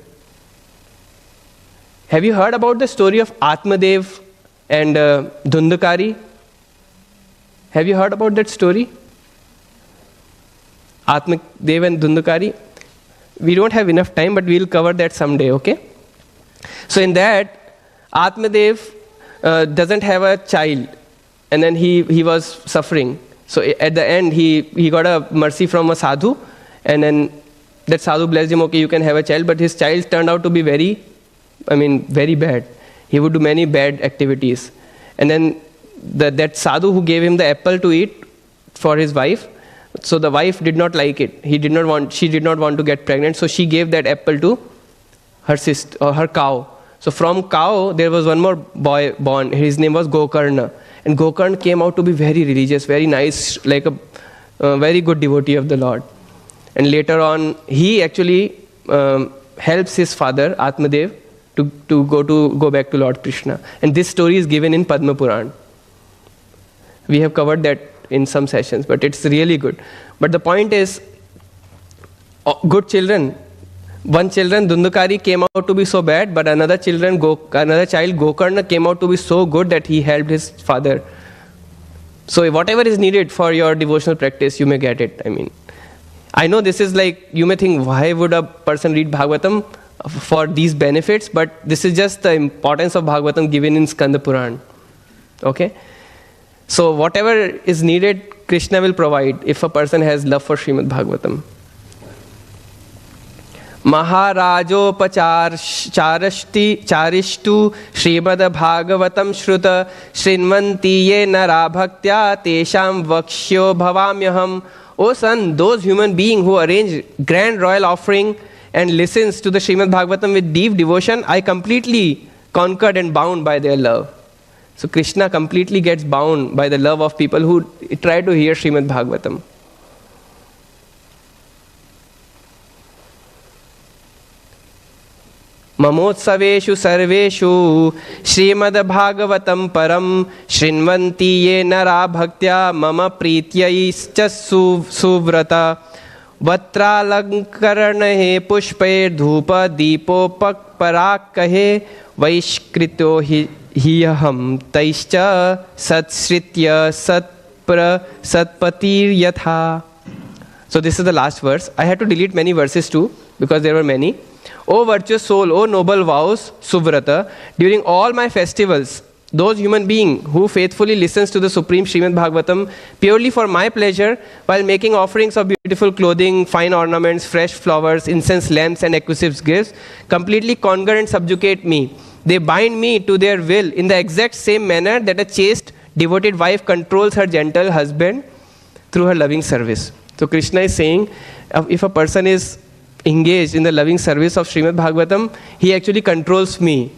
Have you heard about the story of Atmadev and Dhundakari? Have you heard about that story? Atmadev and Dhundakari? We don't have enough time, but we'll cover that someday, okay? So in that, Atmadev doesn't have a child. And then he was suffering. So at the end, he got a mercy from a sadhu. And then that sadhu blessed him, okay, you can have a child. But his child turned out to be very bad. He would do many bad activities. And then that sadhu who gave him the apple to eat for his wife, so the wife did not like it. She did not want to get pregnant. So she gave that apple to her sister or her cow. So from cow, there was one more boy born. His name was Gokarna. And Gokarna came out to be very religious, very nice, like a very good devotee of the Lord. And later on, he actually helps his father, Atmadev, to go back to Lord Krishna. And this story is given in Padma Puran. We have covered that in some sessions, but it's really good. But the point is, good children. One children, Dhundakari, came out to be so bad, but another child, Gokarna, came out to be so good that he helped his father. So whatever is needed for your devotional practice, you may get it. I know this is like, you may think, why would a person read Bhagavatam? for these benefits, but this is just the importance of Bhagavatam given in Skanda Puran. Okay? So whatever is needed, Krishna will provide if a person has love for Śrīmad-Bhāgavatam. Mahārājopacārishtu Śrīmad-Bhāgavatam Shruta Shrinvanti ye nara bhaktya tesham vakshyo bhavamyaham. O son, those human beings who arrange grand royal offering and listens to the Śrīmad-Bhāgavatam with deep devotion, I completely conquered and bound by their love. So Krishna completely gets bound by the love of people who try to hear Śrīmad-Bhāgavatam. Mamotsaveshu sarveshu Śrīmad-Bhāgavatam param Shrinvanti ye nara bhaktya mama prityayischa suvrata Vatralankaranahe pushpe dhupa dipopak parak kahe Vaishkrito hiyaham taischa satsritya satpatir yatha. So this is the last verse. I had to delete many verses too because there were many. O virtuous soul, O noble vows, Suvrata, during all my festivals, those human beings who faithfully listens to the Supreme Śrīmad-Bhāgavatam purely for my pleasure while making offerings of beautiful clothing, fine ornaments, fresh flowers, incense lamps and acquisitive gifts, completely conquer and subjugate me. They bind me to their will in the exact same manner that a chaste, devoted wife controls her gentle husband through her loving service. So Krishna is saying, if a person is engaged in the loving service of Śrīmad-Bhāgavatam, he actually controls me.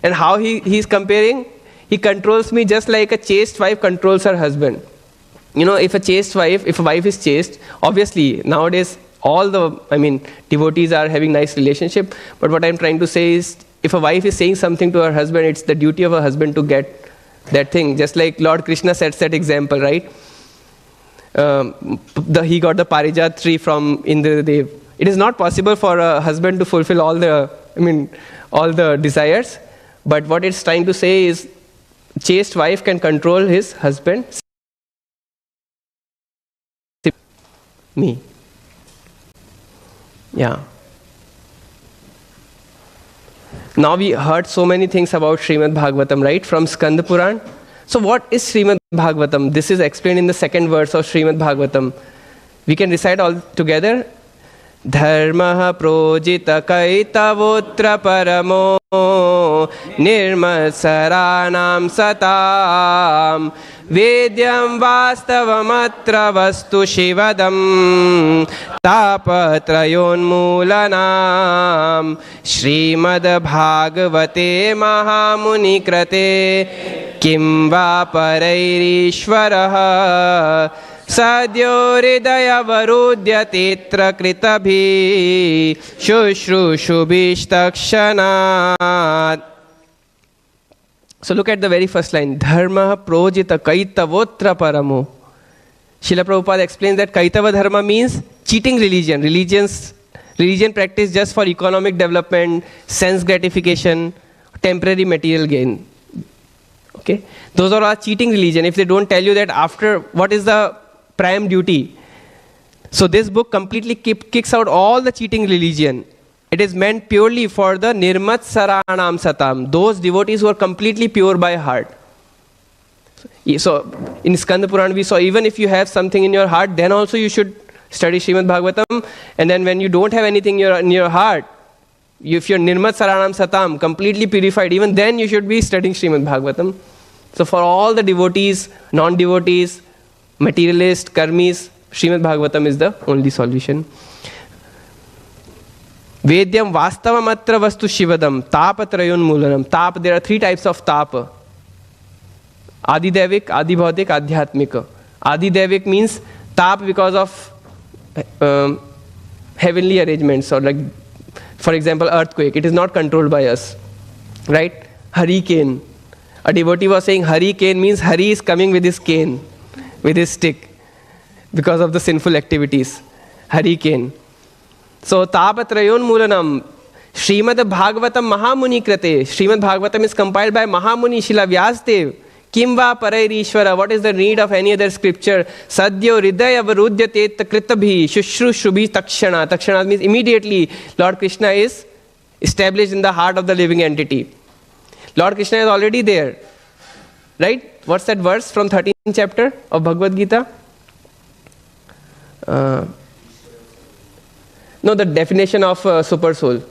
And how he is comparing? He controls me just like a chaste wife controls her husband. You know, if a wife is chaste, obviously nowadays devotees are having nice relationship. But what I'm trying to say is, if a wife is saying something to her husband, it's the duty of a husband to get that thing. Just like Lord Krishna sets that example, right? He got the Parijat tree from Indradev. It is not possible for a husband to fulfill all the desires. But what it's trying to say is, chaste wife can control his husband. Me. Yeah. Now we heard so many things about Śrīmad-Bhāgavatam, right? From Skanda Puran. So what is Śrīmad-Bhāgavatam? This is explained in the second verse of Śrīmad-Bhāgavatam. We can recite all together. Dharma projita kaitavotra paramo nirmasaranam satam vedyam vastavamatra vastu shivadam tapatrayonmulanam Śrīmad-Bhāgavate mahamuni krate kim va parairishvaraha Sadyo hridaya varudyatetra kritabhi shushrushubistakshanat. So look at the very first line. Dharma projita kaitavotra paramo. Srila Prabhupada explains that kaitava dharma means cheating religion. Religion practiced just for economic development, sense gratification, temporary material gain. Okay? Those are all cheating religion. If they don't tell you that after, what is the prime duty. So this book completely kicks out all the cheating religion. It is meant purely for the nirmat saranam satam, those devotees who are completely pure by heart. So in Skanda Puran we saw, even if you have something in your heart, then also you should study Śrīmad-Bhāgavatam. And then when you don't have anything in your heart, if you're nirmat saranam satam, completely purified, even then you should be studying Śrīmad-Bhāgavatam. So for all the devotees, non-devotees, materialists, karmis, Śrīmad-Bhāgavatam is the only solution. Vedyam vastavamatra vastu shivadam tapatrayon mulanam. Tap, there are three types of tapa. Adidevik, Adibhautik, Adhyatmika. Adidevik means tap because of heavenly arrangements, or like, for example, earthquake. It is not controlled by us. Right? Hurricane. A devotee was saying hurricane means Hari is coming with his cane, with his stick, because of the sinful activities. Hurricane. So, tapatrayon mulanam. Śrīmad-Bhāgavatam mahamuni krate. Śrīmad-Bhāgavatam is compiled by Mahamuni Śrīla Vyasdev. Kim va parairishvara. What is the need of any other scripture? Sadyo hridaya varudyatet kritabhi shushrushubi takshana. Takshana means immediately. Lord Krishna is established in the heart of the living entity. Lord Krishna is already there. Right? What's that verse from 13th chapter of Bhagavad Gita? No, the definition of super soul.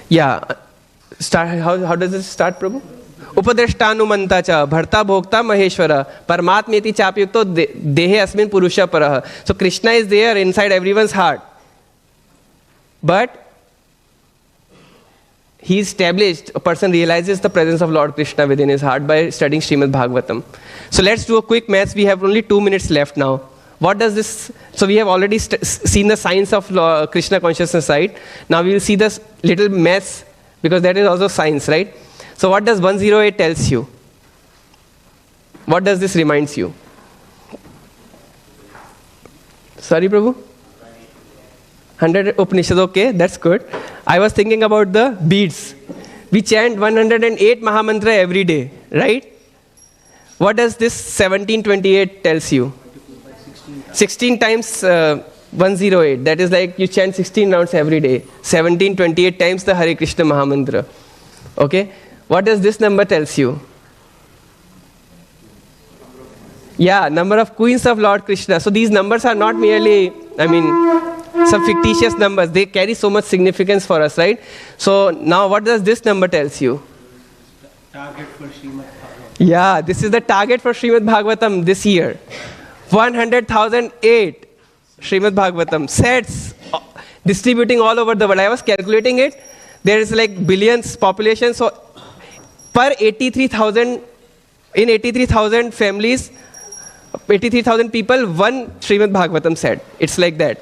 Yeah. Start. How does it start, Prabhu? Upadrashtanumanta cha bharta bhokta maheshwara parmatmeti chapyukto dehe asmin purusha parah. So Krishna is there inside everyone's heart. But he is established, a person realizes the presence of Lord Krishna within his heart by studying Śrīmad-Bhāgavatam. So let's do a quick math. We have only 2 minutes left now. What does this? So we have already seen the science of Krishna consciousness side. Now we will see this little math, because that is also science, right? So what does 108 tells you? What does this reminds you? Sorry, Prabhu? 100 Upanishads, okay, that's good. I was thinking about the beads. We chant 108 Mahamantra every day, right? What does this 1728 tells you? 16 times 108. That is like you chant 16 rounds every day. 1728 times the Hare Krishna Mahamantra. Okay? What does this number tells you? Yeah, number of queens of Lord Krishna. So these numbers are not merely, some fictitious numbers. They carry so much significance for us, right? So now what does this number tells you? Target for Śrīmad-Bhāgavatam. Yeah, this is the target for Śrīmad-Bhāgavatam this year. 100,008 Śrīmad-Bhāgavatam sets distributing all over the world. I was calculating it. There is like billions population. So per 83,000, in 83,000 families, 83,000 people, one Śrīmad-Bhāgavatam set. It's like that.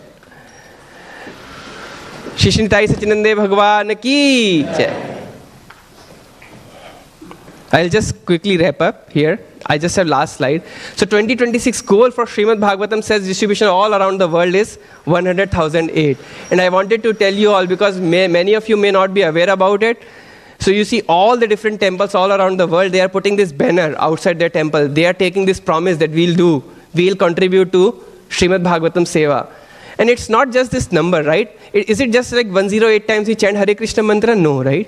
Shri Shri Nitai Sachinande Bhagwan ki jai. I'll just quickly wrap up here. I just have last slide. So 2026 goal for Śrīmad-Bhāgavatam says distribution all around the world is 100,008. And I wanted to tell you all because many of you may not be aware about it. So you see all the different temples all around the world, they are putting this banner outside their temple. They are taking this promise that we'll contribute to Śrīmad-Bhāgavatam Seva. And it's not just this number, right? Is it just like 108 times we chant Hare Krishna mantra? No, right?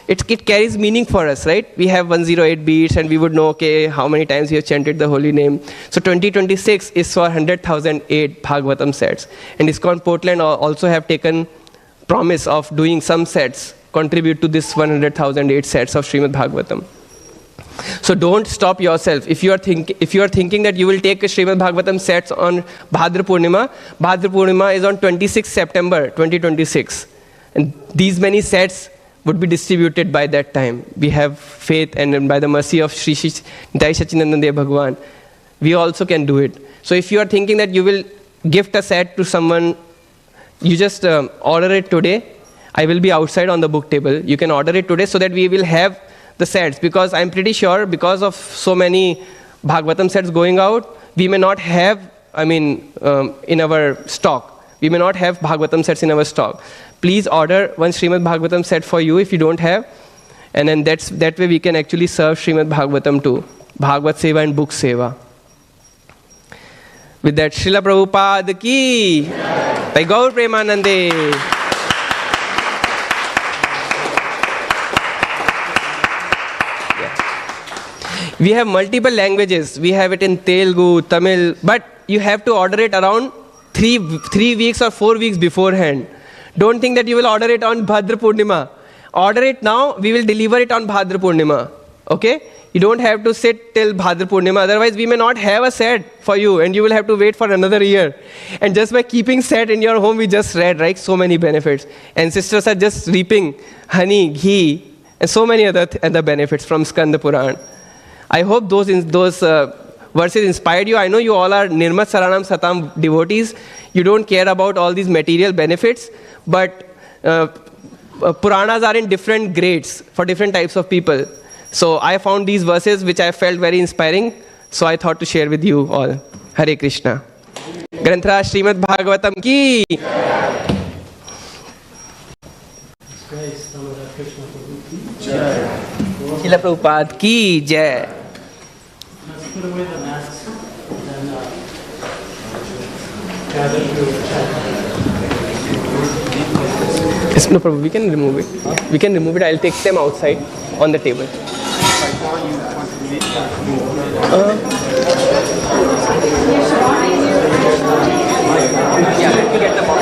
It carries meaning for us, right? We have 108 beats and we would know, okay, how many times we have chanted the holy name. So 2026 is for 100,008 Bhagavatam sets. And ISKCON Portland also have taken promise of doing some sets, contribute to this 100,008 sets of Śrīmad-Bhāgavatam. So don't stop yourself. If you are thinking that you will take a Śrīmad-Bhāgavatam sets on Bhadra Purnima is on 26 September 2026. And these many sets would be distributed by that time. We have faith, and by the mercy of Shri Shri Nitai Sachinande Bhagwan, we also can do it. So if you are thinking that you will gift a set to someone, you just order it today. I will be outside on the book table. You can order it today so that we will have the sets, because I'm pretty sure because of so many Bhagavatam sets going out, we may not have, in our stock. We may not have Bhagavatam sets in our stock. Please order one Śrīmad-Bhāgavatam set for you if you don't have. And then that way we can actually serve Śrīmad-Bhāgavatam too. Bhagavat Seva and Book Seva. With that, Srila Prabhupada ki, by Gaur Premanande. We have multiple languages. We have it in Telugu, Tamil, but you have to order it around 3 weeks or 4 weeks beforehand. Don't think that you will order it on Bhadra Purnima. Order it now, we will deliver it on Bhadra Purnima. Okay? You don't have to sit till Bhadra Purnima, otherwise we may not have a set for you and you will have to wait for another year. And just by keeping set in your home, we just read, right? So many benefits. And sisters are just reaping honey, ghee, and so many other benefits from Skanda Puran. I hope those verses inspired you. I know you all are Nirmat Saranam Satam devotees. You don't care about all these material benefits, but Puranas are in different grades for different types of people. So I found these verses which I felt very inspiring, so I thought to share with you all. Hare Krishna. Granthra Śrīmad-Bhāgavatam ki. Srila Prabhupada ki jai. Let's put away the masks and gather to chat. Yes, no problem. We can remove it. We can remove it. I'll take them outside on the table. Yeah, let me get the box.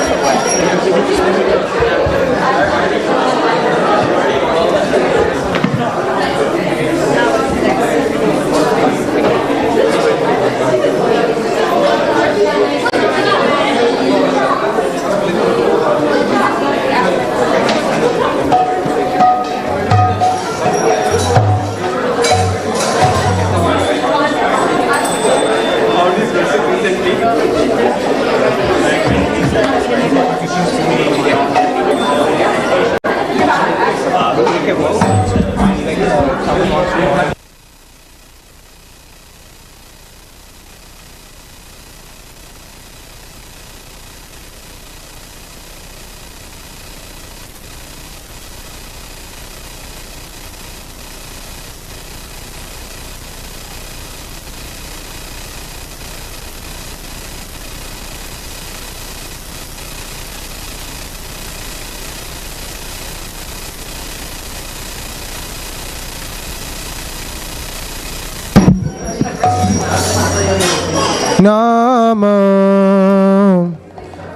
Namo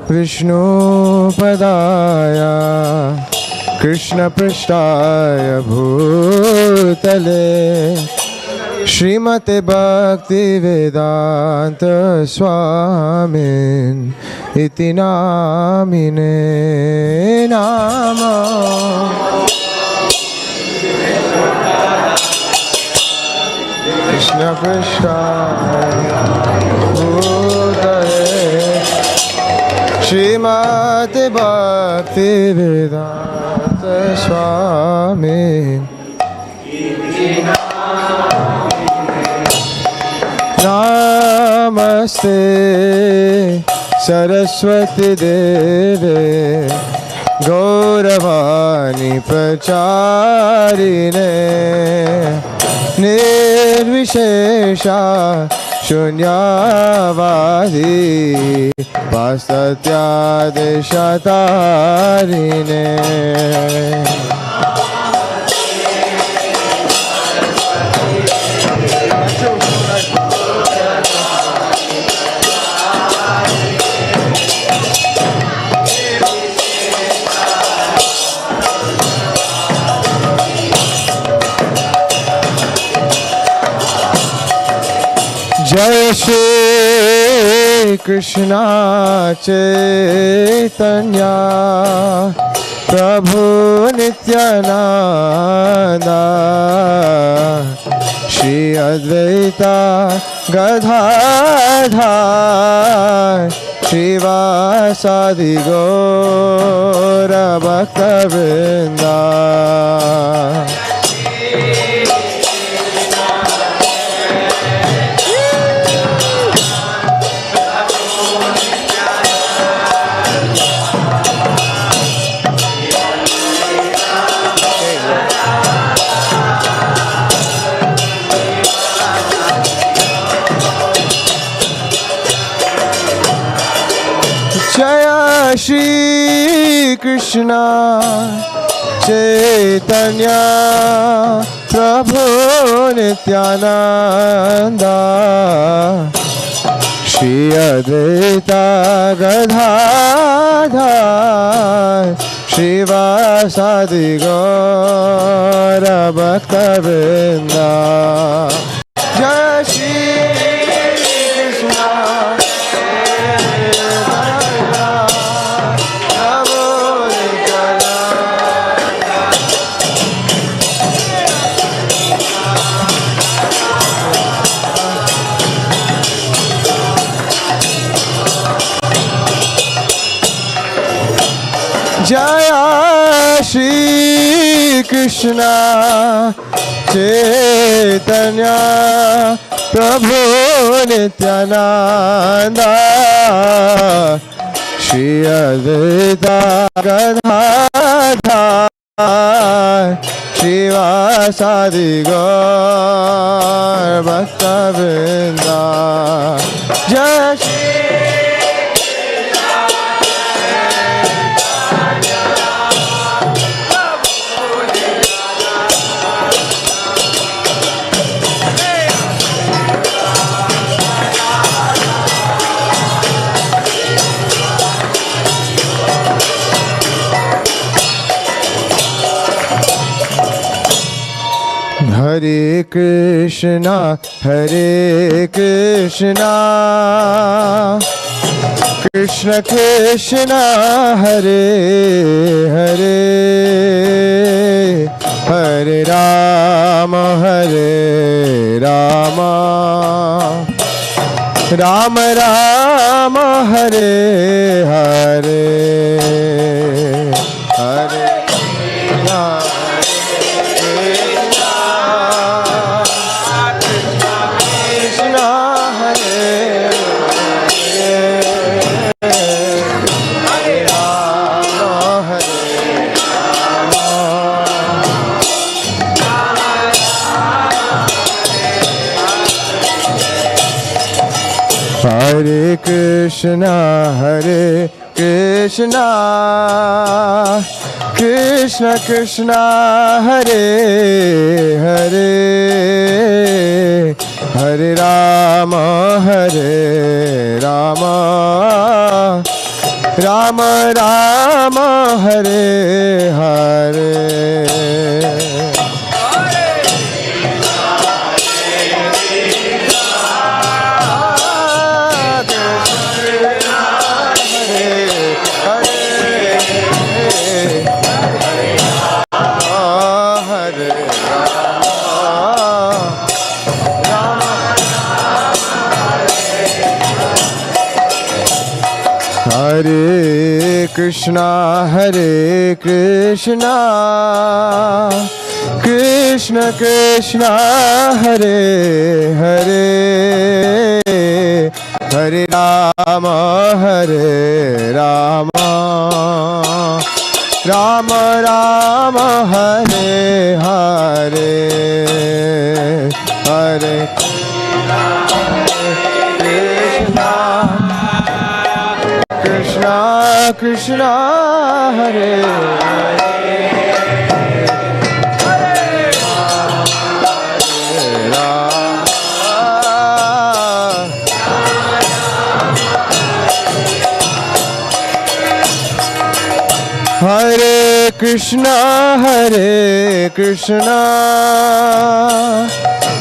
Vishnu Padaya Krishna Prishtaya Bhutale Śrīmad-Bhāgavatam Swamin Iti Namine Namo Krishna Prishtaya Śrīmad-Bhāgavatam Swami Namaste Saraswati Deve Gauravani Pracharine Nirvishesha Shunyavadi Pasatyadeshatarine Jai Shri Krishna Chaitanya Prabhu Nityananda Shri Advaita Gadadhar Shivasadi Gaura Bhakta Vrinda Jaya Shri Krishna Chaitanya Prabhu Nityananda Shri Advaita Gadadhar Shivasadi Gaura Bhakta Vrinda Jaya Shri Krishna Jaya Shri Krishna Chaitanya Prabhu Nityananda Shri Advaita Gadadhar Shivasadi Gaura Bhakta Vrinda Jaya Shri Hare Krishna, Krishna Krishna, Hare Hare, Hare Rama, Rama Rama, Hare Hare, Hare Rama. Hare Krishna, Krishna Krishna, Hare Hare, Hare Rama, Rama Rama, Hare Hare. Hare Krishna, Krishna Krishna, Hare Hare, Hare Rama, Rama Rama, Hare Hare, Hare Krishna, Krishna, Hare Hare Krishna,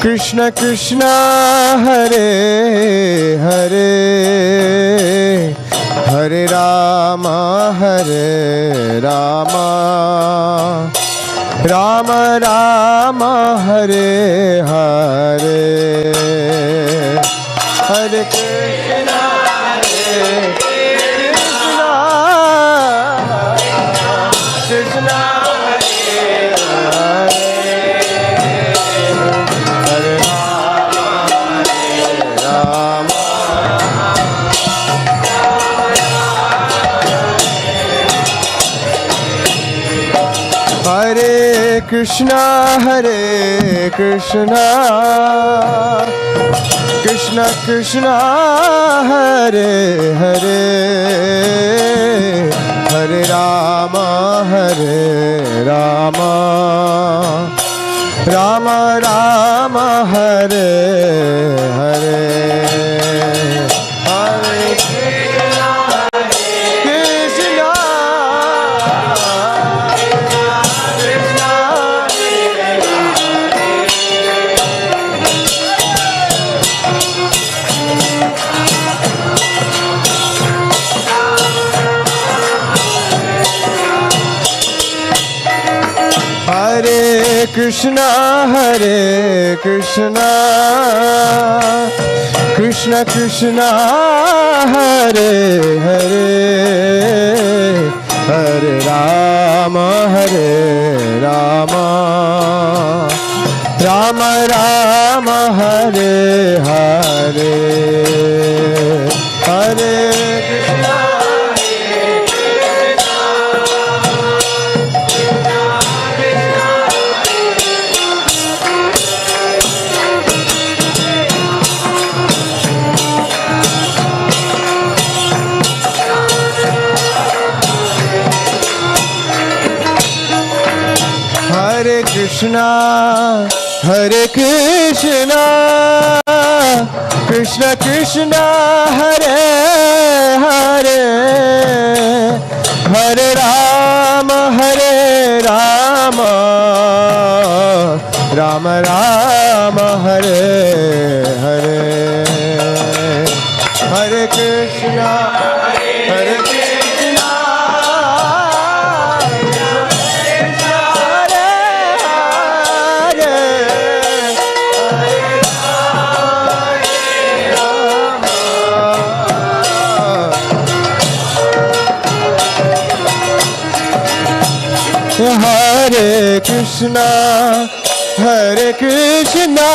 Krishna Krishna, Hare Hare, Hare Rama, Rama Rama, Hare Hare, Hare Krishna, Krishna Krishna, Krishna Krishna, Hare Hare, Hare Rama, Rama Rama, Hare Hare, Hare Krishna, Krishna, Krishna Krishna, Hare Hare, Hare Rama, Rama Rama, Hare Hare, Hare Krishna. Krishna, Krishna Krishna, Hare Hare, Hare Rama, Rama Ram Ram Hare Hare Hare Krishna Hare Krishna Krishna Hare Hare Hare Krishna Hare Krishna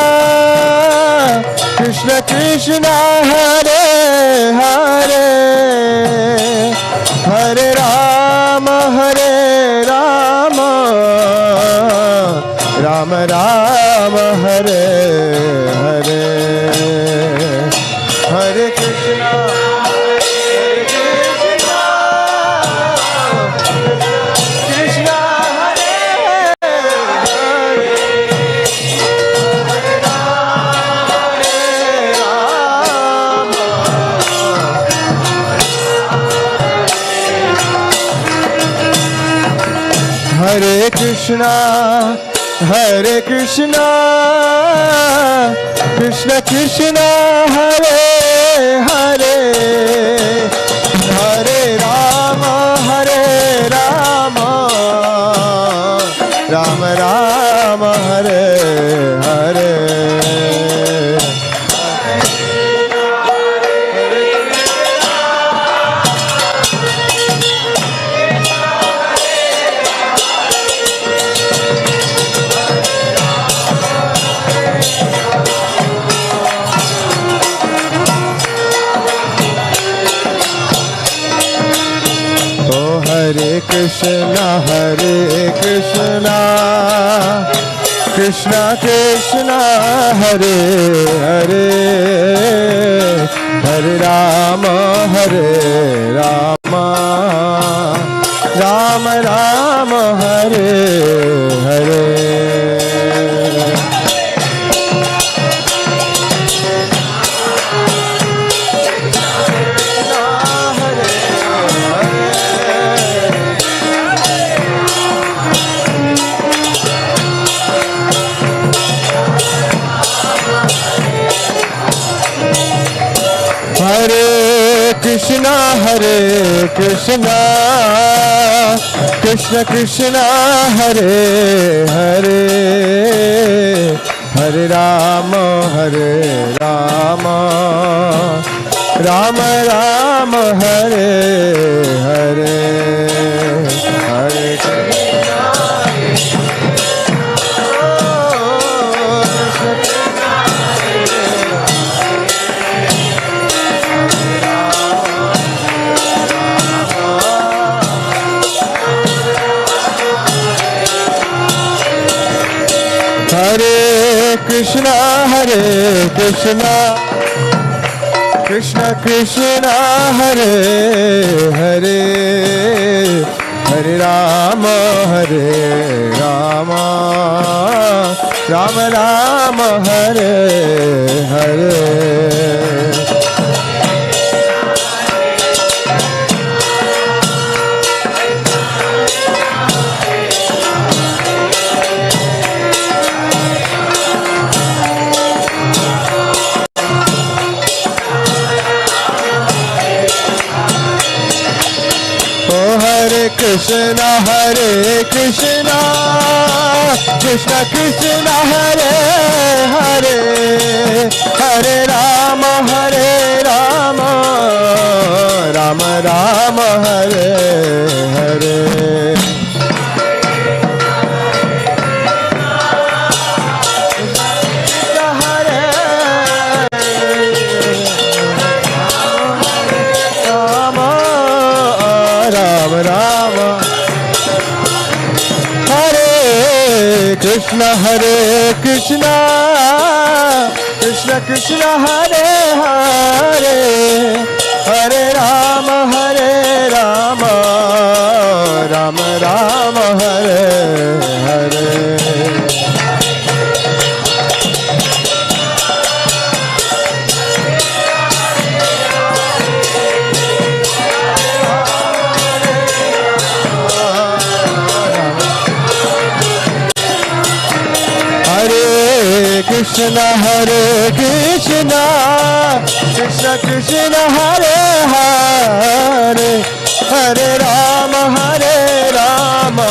Krishna Krishna Hare Hare Hare Rama Rama Rama Hare Hare Hare Krishna Krishna Hare Hare Krishna Hare Krishna Krishna Krishna Hare Hare Hare Rama Rama Rama Hare Hare Hare Krishna Krishna Krishna Hare Hare Hare Rama Rama Rama Hare Hare Hare Krishna Krishna Krishna Hare Hare Hare Rama Rama Rama Hare Hare Hare Krishna Hare Krishna Krishna Krishna Hare Hare Hare Rama Rama Rama Hare Hare Krishna Krishna Krishna Hare Hare Hare Rama Rama Rama Hare Hare Krishna Hare Krishna Krishna Krishna Hare Hare Hare Rama Rama Rama Hare Hare Hare Krishna Hare Krishna Krishna Krishna Hare Hare Hare Rama Rama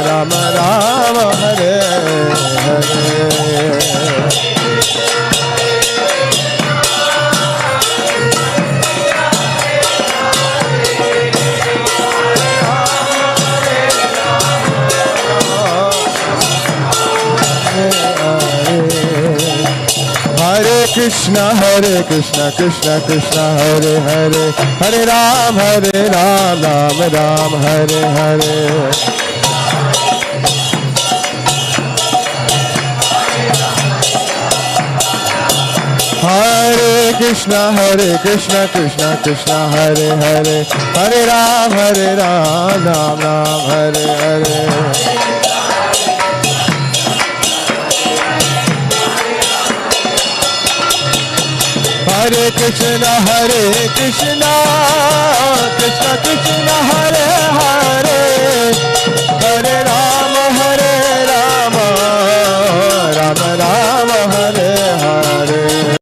Rama Hare Hare Krishna Hare Krishna Krishna Krishna Hare Hare Hare Ram Ram Ram Hare Hare Hare Krishna Krishna Krishna Hare Hare Hare Ram Ram Hare Hare Hare Krishna Krishna Krishna Hare Hare Hare Rama Rama Rama Hare Hare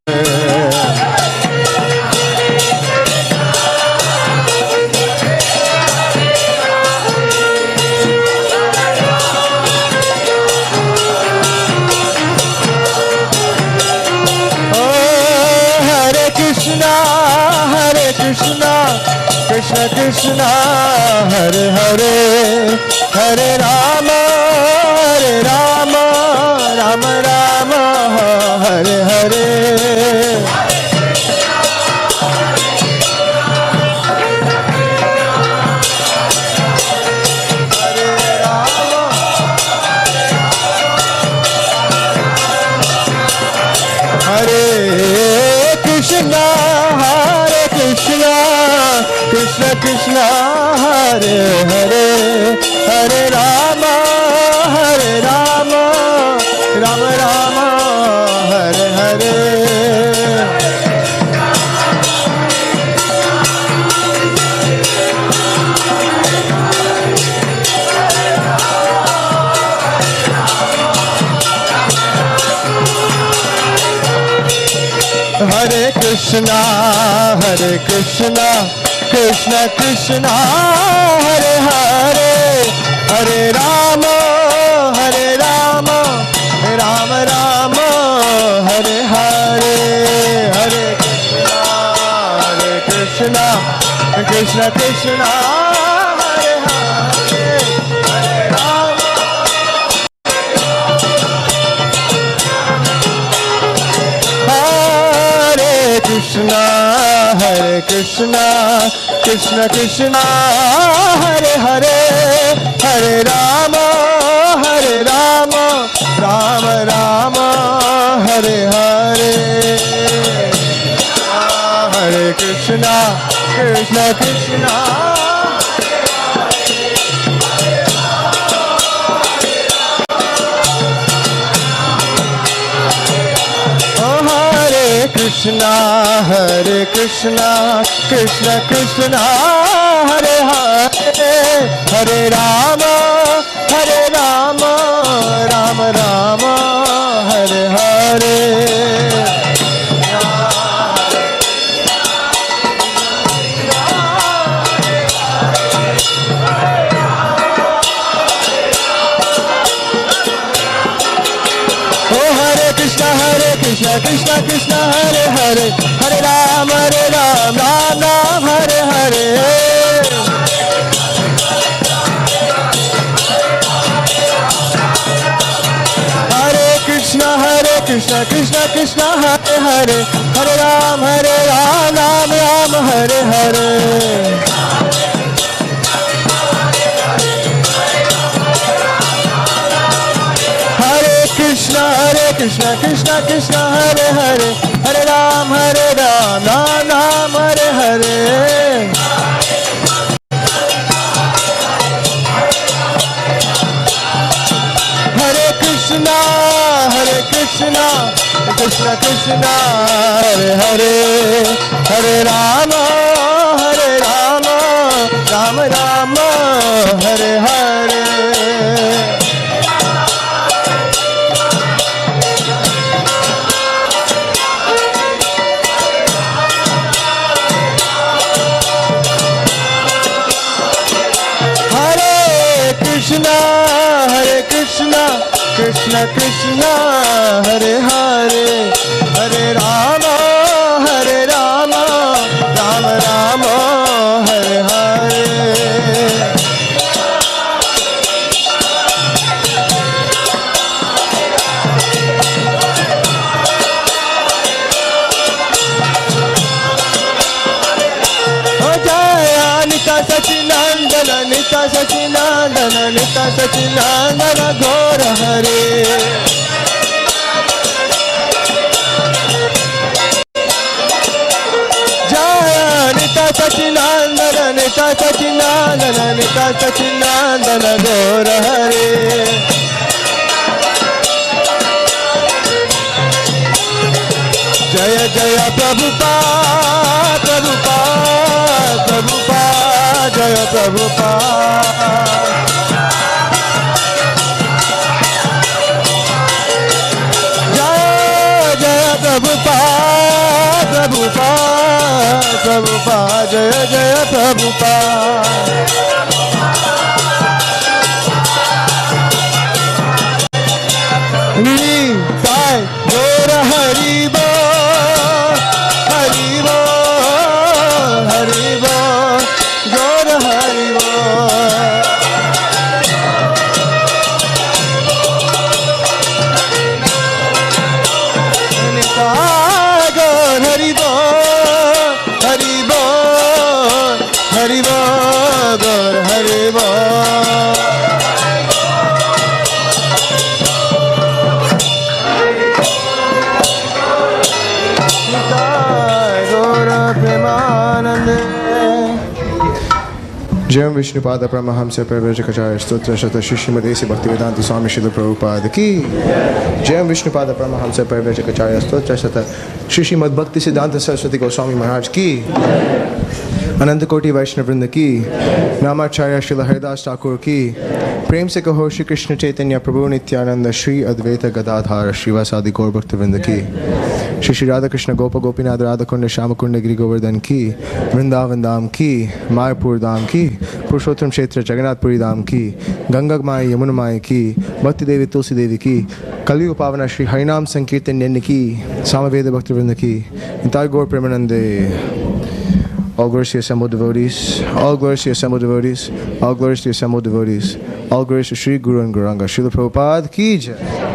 Krishna Krishna Hare Hare Hare Rama Rama Rama Hare Hare Hare Krishna Krishna Krishna Hare Hare Hare Rama Rama Rama Hare Hare Hare Krishna Krishna Krishna Hare Hare Hare Rama Rama Rama Hare Hare Hare Krishna Krishna Krishna Hare Hare Hare Rama Krishna Krishna Krishna Hare Hare Hare Rama Rama Rama Hare Hare Hare Krishna Krishna Krishna Krishna Hare Hare Hare Rama Rama Rama Hare Hare Krishna Krishna Hare Hare Hare Ram Ram Ram Hare Hare Hare Krishna Krishna Hare Hare Hare Ram Ram Ram Hare Hare Krishna Krishna Hare Hare Hare Ram Ram Ram Hare Hare Hare Krishna Krishna Hare Hare Hare Rama Rama Rama Hare Hare Krishna Krishna Hare Hare Hare Rama Rama Rama Hare Hare Sachinandana Nita Sachinandana Nita Sachinandana Gaura Hare Jaya Nita Sachinandana Nita Sachinandana Nita Sachinandana Gaura Hare Jaya Jaya Prabhupada Prabhupada Prabhupada Jaya Prabhupada Jaya Jaya Prabhupada Prabhupada Prabhupada Jaya Jaya Prabhupada Nitai Gaura Haribo Haribo Haribo Gaura Haribo Nitai Gaura Haribo Haribo Haribo Gaura Haribo जय विष्णुपाद परमहंस प्रव्रजकाचार्य स्तोत्र शत श्रीमदेसी भक्तिवेदांत स्वामी श्रील प्रभुपाद की जय विष्णुपाद परमहंस प्रव्रजकाचार्य स्तोत्र शत श्रीमद्भक्ति सिद्धांत सरस्वती गोस्वामी महाराज की अनंत कोटि वैष्णव वृंद की नामाचार्य श्रील हरिदास ठाकुर की प्रेम से कहो श्री कृष्ण चैतन्य प्रभु नित्यानंद श्री अद्वैत गदाधार श्रीवासादि गौर भक्त वृंद की श्री श्री राधा कृष्ण गोप गोपीनाथ राधा कुंड श्याम कुंड गिरि गोवर्धन की वृंदावन धाम की मायापुर धाम की पुरुषोत्तम क्षेत्र जगन्नाथपुरी धाम की गंगा माई यमुना माई की भक्ति देवी तुलसी देवी की कलयुग पावना श्री हरिनाम संकीर्तन की सामवेद भक्त वृंद की entire Gaur Premanande All glories to your assembled devotees, all glories to your assembled devotees, all glories to your assembled devotees, all glories to Sri Guru and Gauranga, Srila Prabhupada ki jai.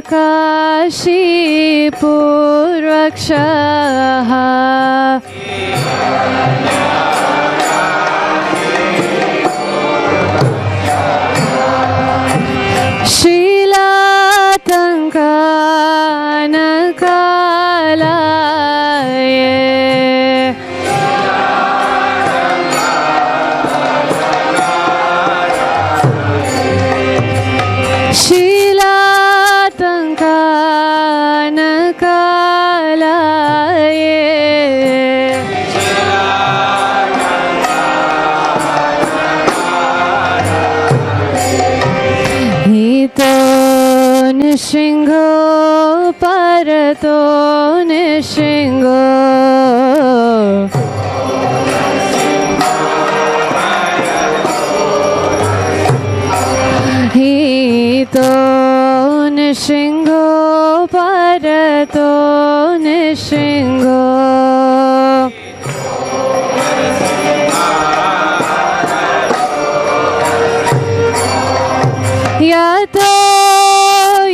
Hiranyakashipurakshah Nishingo parato nishingo Hito nishingo parato nishingo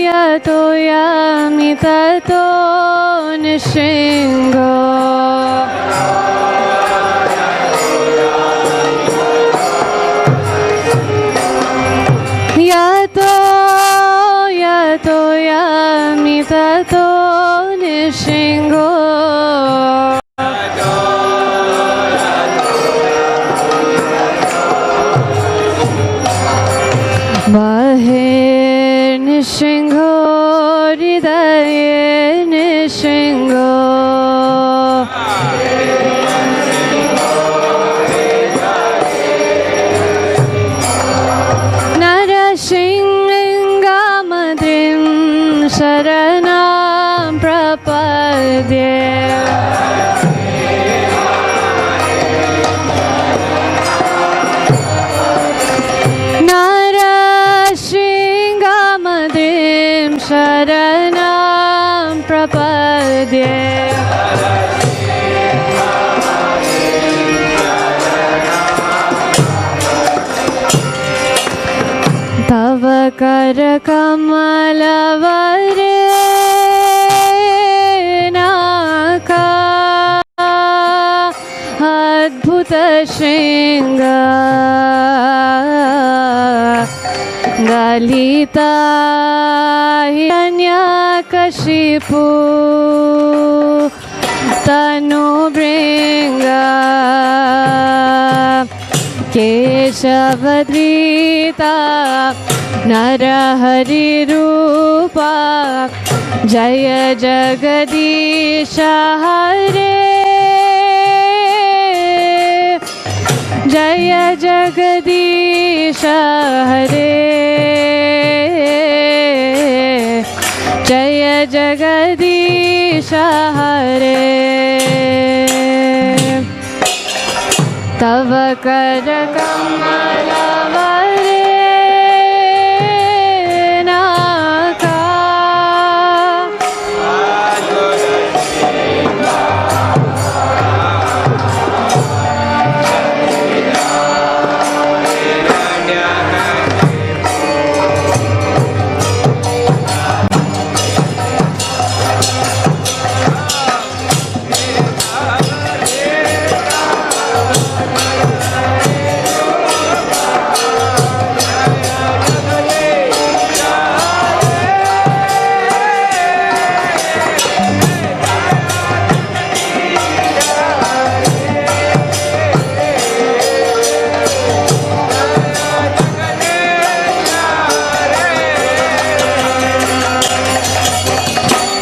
Yato yami tato nishingo Yato yami tato nishingo Bahir nishingo Hridaye nishingo Narashingamadrim sharanam prapadye Narashingamadrim sharanam prapadye Tava kara kamalavare naka adbhuta shinga Dalita Hiranyakashipu Tanu Bringa Keshavadrita Narahari Rupa Jaya Jagadisha Hare Jaya Jagadisha Hare Jaya Jagadisha Hare Tava kara kamalavare naka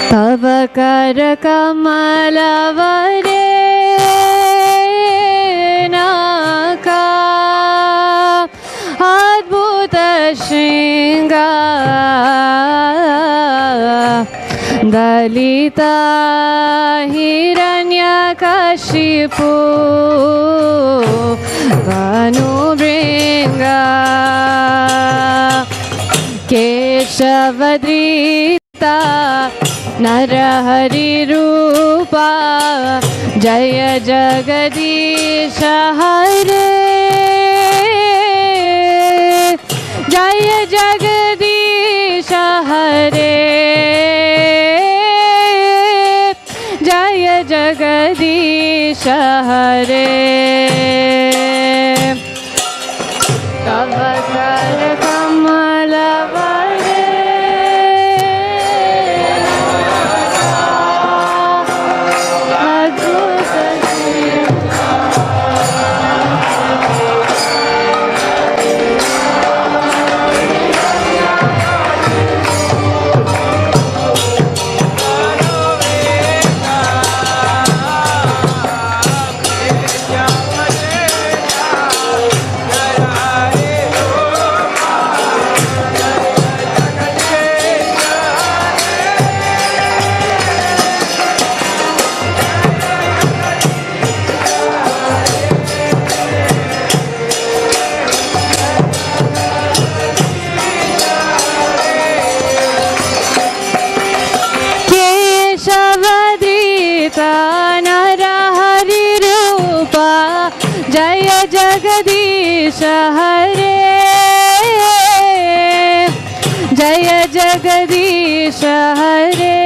Tava kara kamalavare naka adbhuta shinga Dalita Hiranyakashipu Tanu Bringa Keshavadrita Narahari Rupa Jaya Jagadisha Hare Jaya Jagadisha Hare Jagdish हरे तव कर कमल वरे अद्भुत जय जगदीश हरे जय जगदीश हरे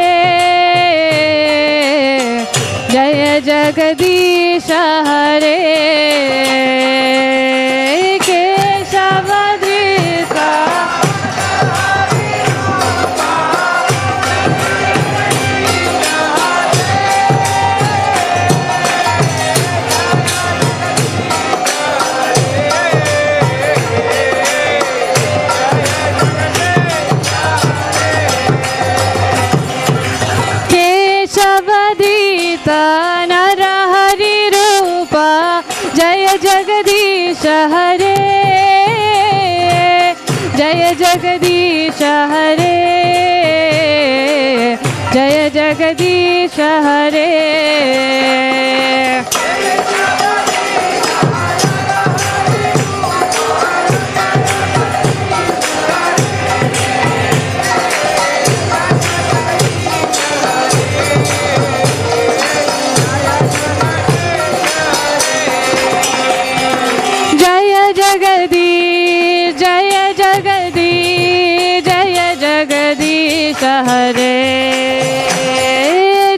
जय जगदीश हरे केशवधृता नरहरि रूप जय जगदीश हरे जय जगदीश हरे जय जगदीश हरे हरे जय जगदीश जय जगदीश जय जगदीश हरे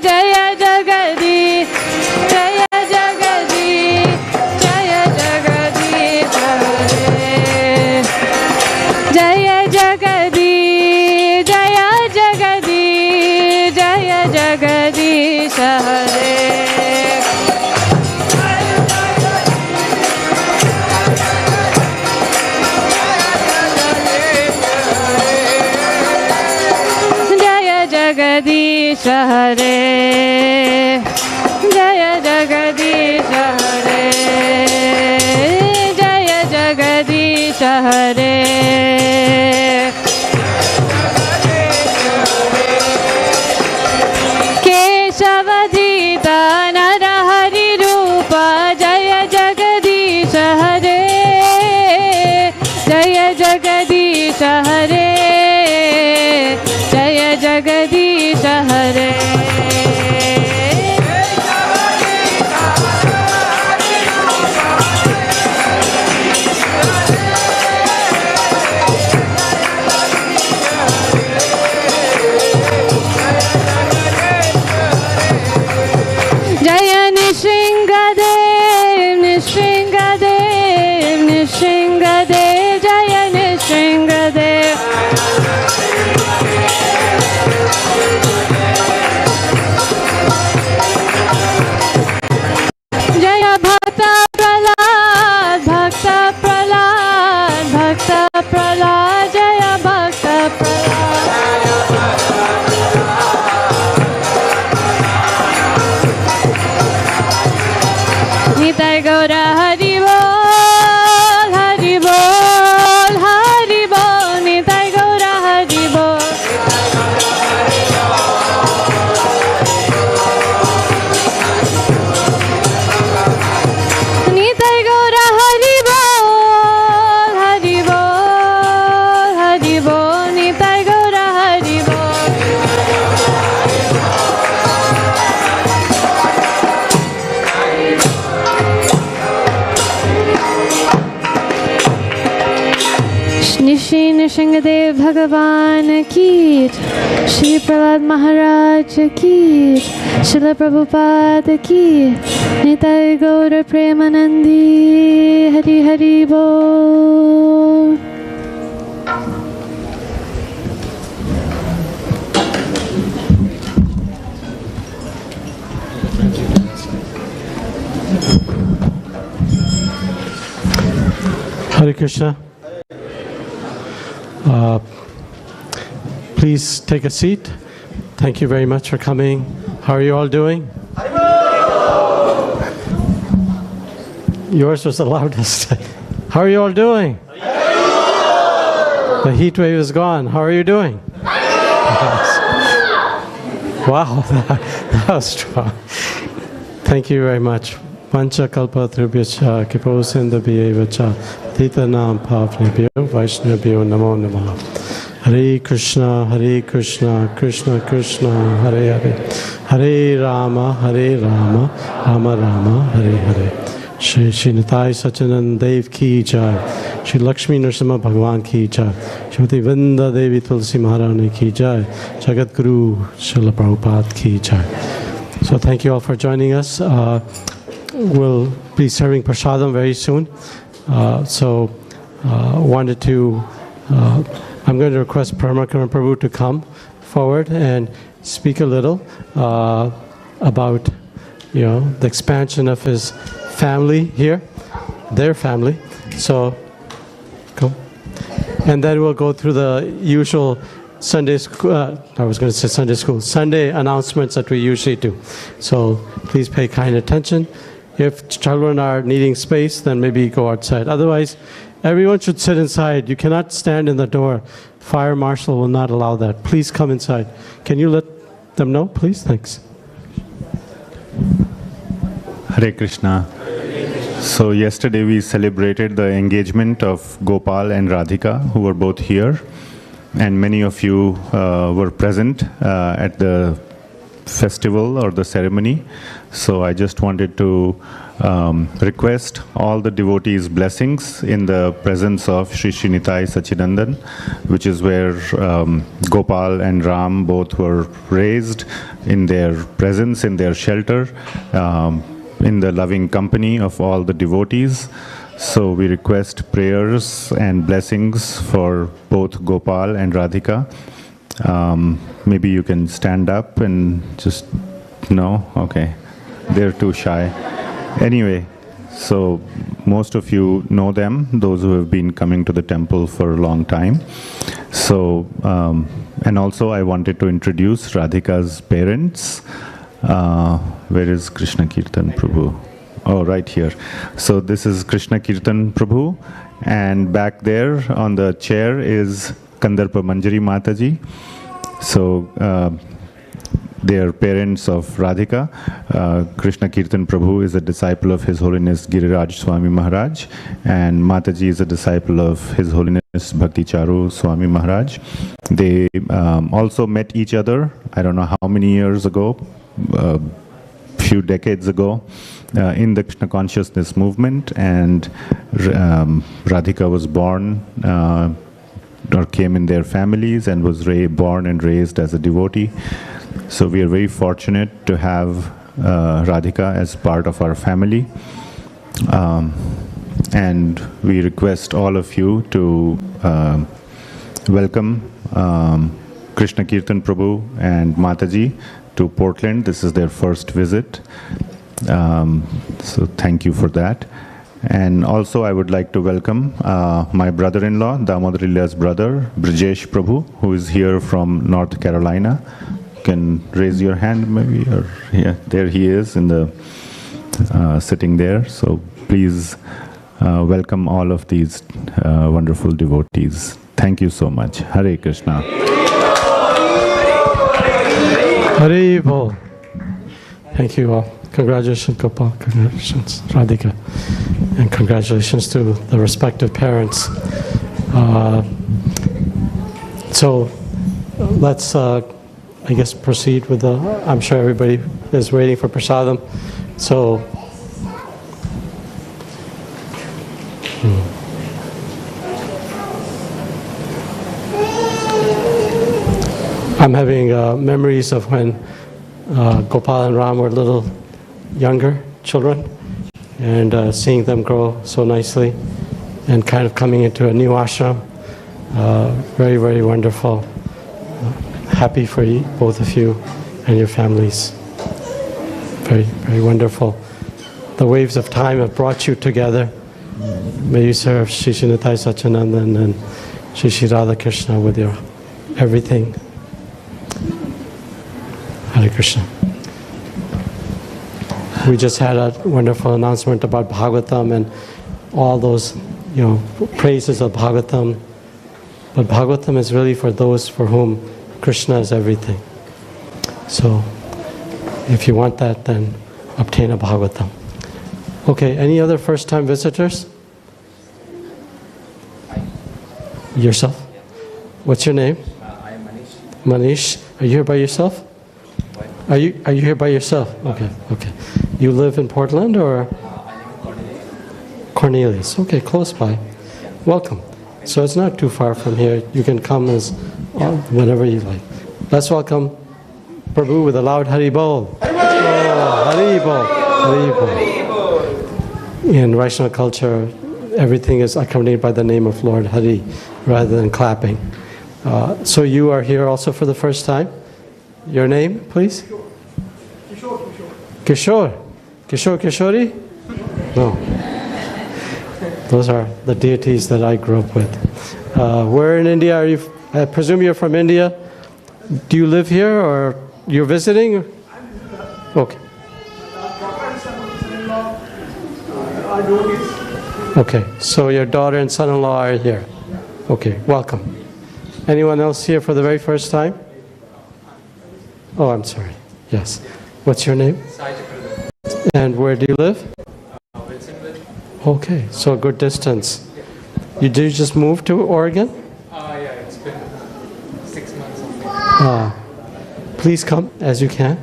जय जगदीश जय जगदीश जय जगदीश हरे जगदीश हरे जय जगदीश हरे जय जगदीश हरे केशवधृत नरहरि रूप जय जगदीश हरे जय जगदीश हरे जय जगदीश हरे जय निशृंगदेव निशृंगदेव निशृंगदेव जय निशृंगदेव प्रहलाद जय भक्त प्रहलाद निताय गौर हरि बोल हरि बोल हरि बोल निताय गौर हरि बोल निताय गौर हरि बोल हरि बोल हरि बोल निताय गौर हरि बोल Nrsingadev Bhagavan ki, Shri Prahlad Maharaj ki, Srila Prabhupada ki, Nitai Gaura Premanandi, Hari Hari Bol. Hare Krishna. Please take a seat. Thank you very much for coming. How are you all doing? Yours was the loudest. How are you all doing? The heat wave is gone. How are you doing? Wow, that was strong. Thank you very much. Pancha kalpa tribhyacha kiposindabhyevacha titanam pavnebhyo vaishnavyo namo namaha. Hare Krishna, Krishna Krishna, Hare Hare, Hare Rama, Rama Rama, Hare Hare. Shri Nitai Sachidananda Dev ki jai, Shri Lakshmi Nrsimha Bhagavan ki jai, Shrimati Vrinda Devi Tulsi Maharani ki jai, Jagat Guru Srila Prabhupada ki jai. So thank you all for joining us. We'll be serving prasadam very soon. Wanted to, I'm going to request Paramakram Prabhu to come forward and speak a little about, the expansion of his family here, their family. So, go. And then we'll go through the usual Sunday announcements that we usually do. So please pay kind attention. If children are needing space, then maybe go outside. Otherwise, everyone should sit inside. You cannot stand in the door. Fire marshal will not allow that. Please come inside. Can you let them know, please? Thanks. Hare Krishna. So yesterday we celebrated the engagement of Gopal and Radhika, who were both here. And many of you were present at the festival or the ceremony. So I just wanted to request all the devotees' blessings in the presence of Shri Nitai Sachidanand, which is where Gopal and Ram both were raised, in their presence, in their shelter, in the loving company of all the devotees. So we request prayers and blessings for both Gopal and Radhika. Maybe you can stand up and just, no? Okay. They're too shy. Anyway, so most of you know them, those who have been coming to the temple for a long time. So, and also I wanted to introduce Radhika's parents. Where is Krishna Kirtan Prabhu? Oh, right here. So this is Krishna Kirtan Prabhu, and back there on the chair is Kandarpa Manjari Mataji. So they are parents of Radhika. Krishna Kirtan Prabhu is a disciple of His Holiness Giriraj Swami Maharaj, and Mataji is a disciple of His Holiness Bhakti Charu Swami Maharaj. They also met each other, I don't know how many years ago, few decades ago, in the Krishna consciousness movement, and Radhika was born or came in their families and was born and raised as a devotee. So we are very fortunate to have Radhika as part of our family. And we request all of you to welcome Krishna Kirtan Prabhu and Mataji to Portland. This is their first visit. So thank you for that. And also I would like to welcome my brother-in-law, Damodara's brother, Brijesh Prabhu, who is here from North Carolina. You can raise your hand maybe, or yeah, there he is in the sitting there. So please welcome all of these wonderful devotees. Thank you so much. Hare Krishna. Hare Bol. Thank you all. Congratulations, Gopal. Congratulations, Radhika. And congratulations to the respective parents. So let's, I guess, proceed with the, I'm sure everybody is waiting for prasadam. So, I'm having memories of when Gopal and Ram were little younger children, and seeing them grow so nicely, and kind of coming into a new ashram. Very, very wonderful. Happy for you, both of you and your families. Very, very wonderful. The waves of time have brought you together. May you serve Shri Srinitai Satyanandan and Shri Shri Radha Krishna with your everything. Hare Krishna. We just had a wonderful announcement about Bhagavatam and all those, praises of Bhagavatam. But Bhagavatam is really for those for whom Krishna is everything. So, if you want that, then obtain a Bhagavatam. Okay, any other first-time visitors? Yourself? What's your name? I am Manish. Manish. Are you here by yourself? What? Are you here by yourself? Okay, okay. You live in Portland or? I live in Cornelius. Cornelius. Okay, close by. Welcome. So it's not too far from here. You can come as whenever you like. Let's welcome Prabhu with a loud Hari Bol. Hari Bol. Hari Bol. In Vaishnava culture, everything is accompanied by the name of Lord Hari rather than clapping. So you are here also for the first time. Your name, please? Kishore. Kishore Kishori? No. Those are the deities that I grew up with. Where in India are you? I presume you're from India. Do you live here or you're visiting? Okay. Okay, so your daughter and son-in-law are here. Okay, welcome. Anyone else here for the very first time? Oh, I'm sorry. Yes. What's your name? And where do you live? Okay, so a good distance. You did just move to Oregon? Yeah, it's been 6 months. Please come as you can.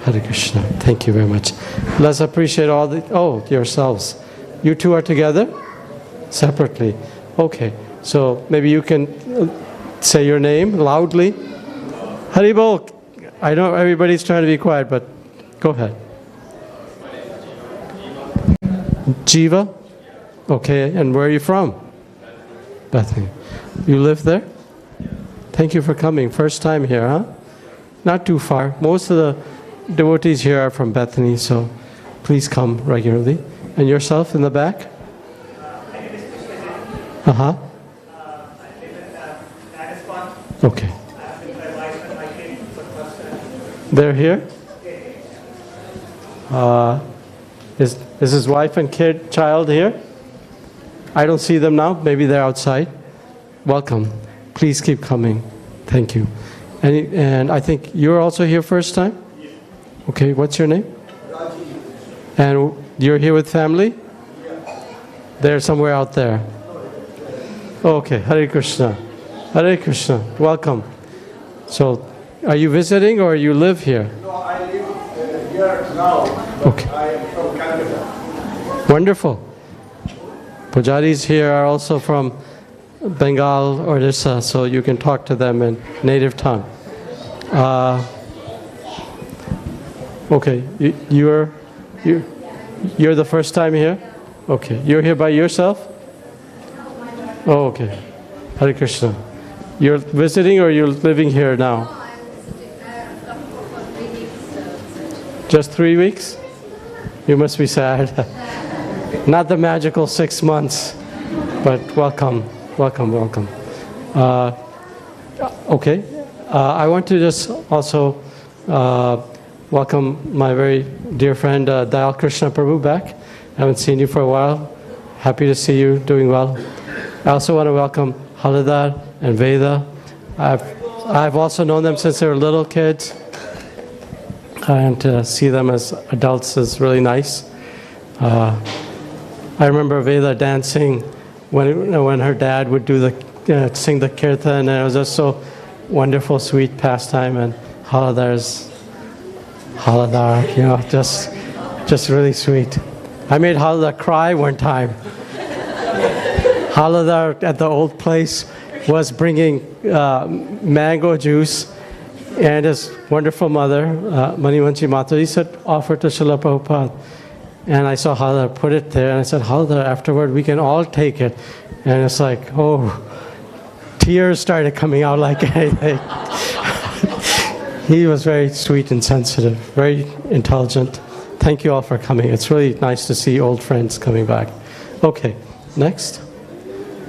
Hare Krishna. Thank you very much. Let's appreciate all the... Oh, yourselves. You two are together? Separately. Okay, so maybe you can say your name loudly. Haribol. I know everybody's trying to be quiet, but go ahead. Jiva? Okay, and where are you from? Bethany. You live there? Thank you for coming. First time here, huh? Not too far. Most of the devotees here are from Bethany, so please come regularly. And yourself in the back? Uh-huh. Okay. They're here? Is his wife and child here? I don't see them now. Maybe they're outside. Welcome. Please keep coming. Thank you. And I think you're also here first time? Okay, what's your name? And you're here with family? They're somewhere out there. Okay, Hare Krishna. Hare Krishna. Welcome. So, are you visiting or you live here? No, I live here now. Okay. I am from Canada. Wonderful. Pujaris here are also from Bengal or Odisha, so you can talk to them in native tongue. Okay, you're the first time here? Okay, you're here by yourself? Oh, okay. Hare Krishna. You're visiting or you're living here now? Just 3 weeks? You must be sad. Not the magical 6 months, but welcome, welcome, welcome. Okay, I want to just also welcome my very dear friend Dayal Krishna Prabhu back. I haven't seen you for a while. Happy to see you doing well. I also want to welcome Haladar and Veda. I've also known them since they were little kids. And to see them as adults is really nice. I remember Veda dancing when her dad would do sing the kirtan, and it was just so wonderful, sweet pastime. And Haladar, just really sweet. I made Haladar cry one time. Haladar at the old place was bringing mango juice And his wonderful mother, Manivanchi Mataji, said, offer to Srila Prabhupada. And I saw Halder put it there, and I said, Halder, afterward we can all take it. And it's like, oh, tears started coming out like anything. He was very sweet and sensitive, very intelligent. Thank you all for coming. It's really nice to see old friends coming back. Okay, next.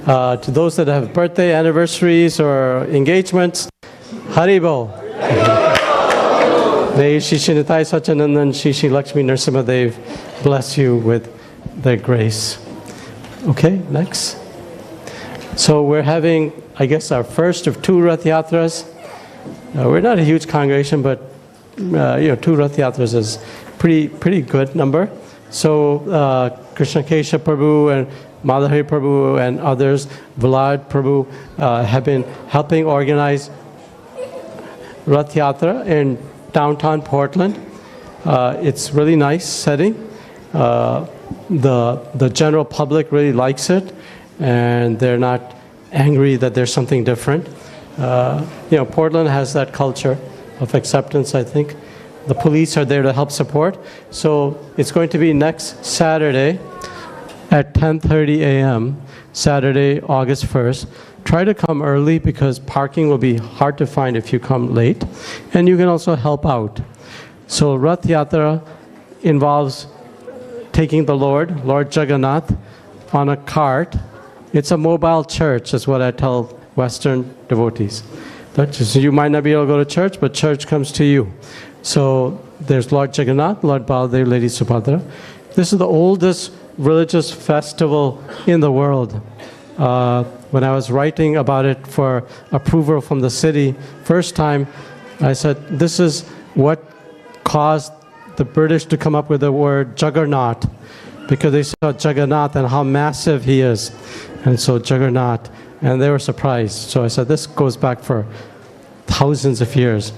To those that have birthday, anniversaries, or engagements, Haribo. May Shishi Nitai Sachanandan, Shishi Lakshmi Nrsimhadev bless you with their grace. Okay, next. So we're having, I guess, our first of 2 Rath Yatras. We're not a huge congregation, but 2 Rath Yatras is pretty good number. So Krishna Kesha Prabhu and Madhari Prabhu and others, Vlad Prabhu, have been helping organize Rath Yatra in downtown Portland. It's really nice setting. The general public really likes it, and they're not angry that there's something different. Portland has that culture of acceptance, I think. The police are there to help support. So it's going to be next Saturday at 10:30 a.m., Saturday, August 1st. Try to come early because parking will be hard to find if you come late. And you can also help out. So Rath Yatra involves taking the Lord Jagannath, on a cart. It's a mobile church, is what I tell Western devotees. So you might not be able to go to church, but church comes to you. So there's Lord Jagannath, Lord Baladev, Lady Subhadra. This is the oldest religious festival in the world. When I was writing about it for approval from the city, first time, I said, this is what caused the British to come up with the word Juggernaut, because they saw Jagannath and how massive he is. And so Juggernaut, and they were surprised. So I said, this goes back for thousands of years.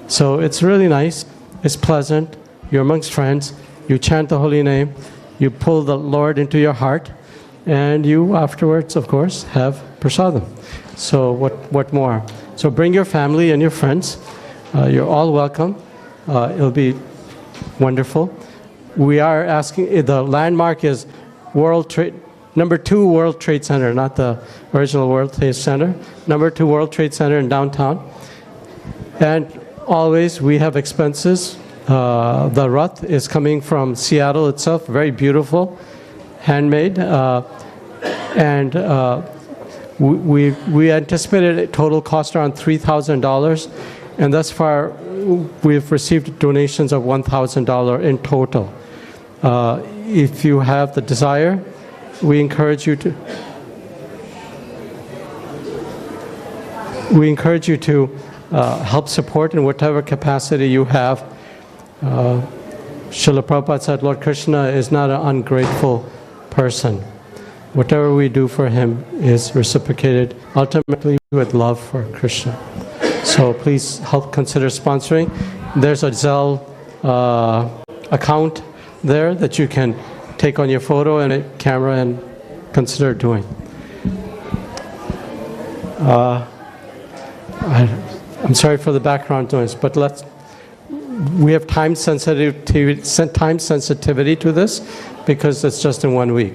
So it's really nice, it's pleasant, you're amongst friends, you chant the holy name, you pull the Lord into your heart, and you afterwards, of course, have prasadam. So what more? So bring your family and your friends. You're all welcome. It'll be wonderful. We are asking, the landmark is number 2 World Trade Center, not the original World Trade Center. Number 2 World Trade Center in downtown. And always we have expenses. The Rath is coming from Seattle itself, very beautiful, handmade. And we anticipated a total cost around $3,000. And thus far, we've received donations of $1,000 in total. If you have the desire, we encourage you to help support in whatever capacity you have. Srila Prabhupada said, Lord Krishna is not an ungrateful person. Whatever we do for him is reciprocated ultimately with love for Krishna. So please help consider sponsoring. There's a Zelle account there that you can take on your photo and a camera and consider doing. I'm sorry for the background noise, but we have time sensitivity to this because it's just in 1 week.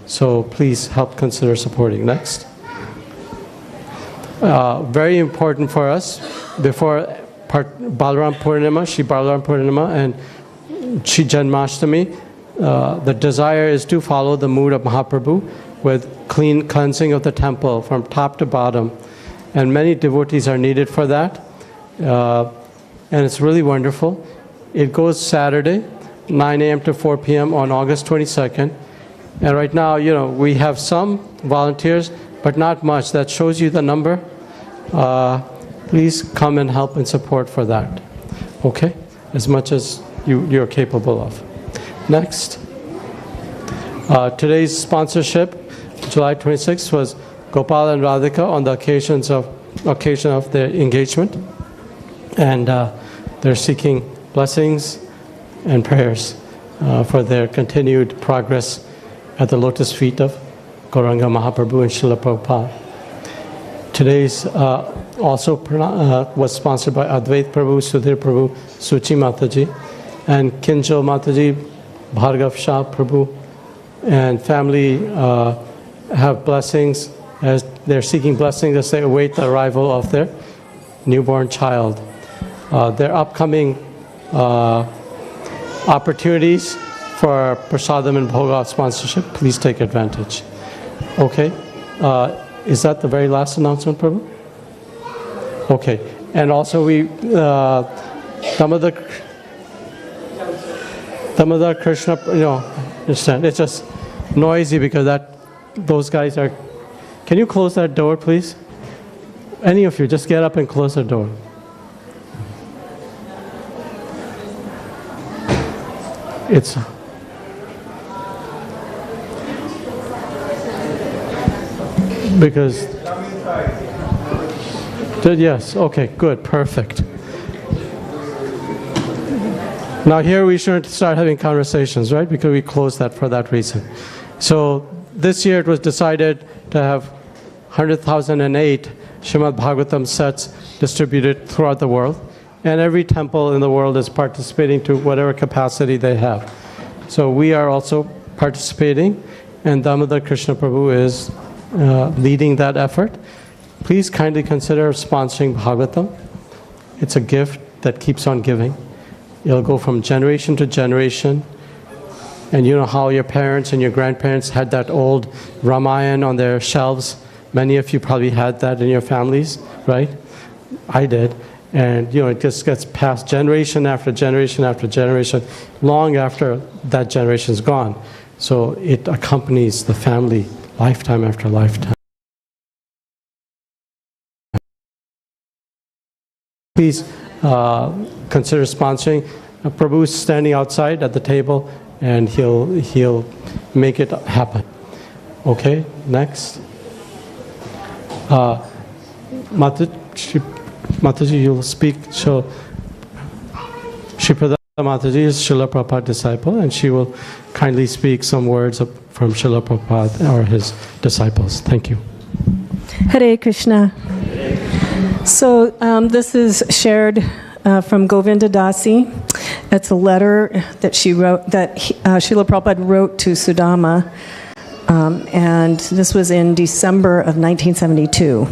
So please help consider supporting. Next. Very important for us, before Balaram Purnima, Shri Balaram Purnima and Shri Janmashtami, the desire is to follow the mood of Mahaprabhu with clean cleansing of the temple from top to bottom. And many devotees are needed for that. And it's really wonderful. It goes Saturday, 9 a.m. to 4 p.m. on August 22nd. And right now, we have some volunteers, but not much. That shows you the number. Please come and help and support for that. Okay? As much as you're capable of. Next. Today's sponsorship, July 26th, was Gopal and Radhika on the occasion of their engagement. And they're seeking blessings and prayers for their continued progress at the lotus feet of Gauranga Mahaprabhu and Srila Prabhupada. Today's was sponsored by Advait Prabhu, Sudhir Prabhu, Suchi Mataji, and Kinjal Mataji, Bhargav Shah Prabhu, and family have blessings as they're seeking blessings as they await the arrival of their newborn child. Their upcoming opportunities for Prasadam and Bhoga sponsorship, please take advantage. Okay, is that the very last announcement, Prabhu? Okay, and also Damodara Krishna, understand, it's just noisy because those guys are, can you close that door, please? Any of you, just get up and close the door. It's because yes, okay, good, perfect. Now here we shouldn't start having conversations, right? Because we closed that for that reason. So this year it was decided to have 100,008 Śrīmad-Bhāgavatam sets distributed throughout the world. And every temple in the world is participating to whatever capacity they have. So we are also participating, and Damodara Krishna Prabhu is leading that effort. Please kindly consider sponsoring Bhagavatam. It's a gift that keeps on giving. It'll go from generation to generation. And you know how your parents and your grandparents had that old Ramayana on their shelves? Many of you probably had that in your families, right? I did. And it just gets passed generation after generation after generation, long after that generation's gone. So it accompanies the family lifetime after lifetime. Please consider sponsoring. Prabhu is standing outside at the table, and he'll make it happen. Okay, next. Mataji, you'll speak. So, Shripada Mataji is Srila Prabhupada's disciple, and she will kindly speak some words from Srila Prabhupada or his disciples. Thank you. Hare Krishna. So this is shared from Govinda Dasi. It's a letter that she wrote, that Srila Prabhupada wrote to Sudama, and this was in December of 1972.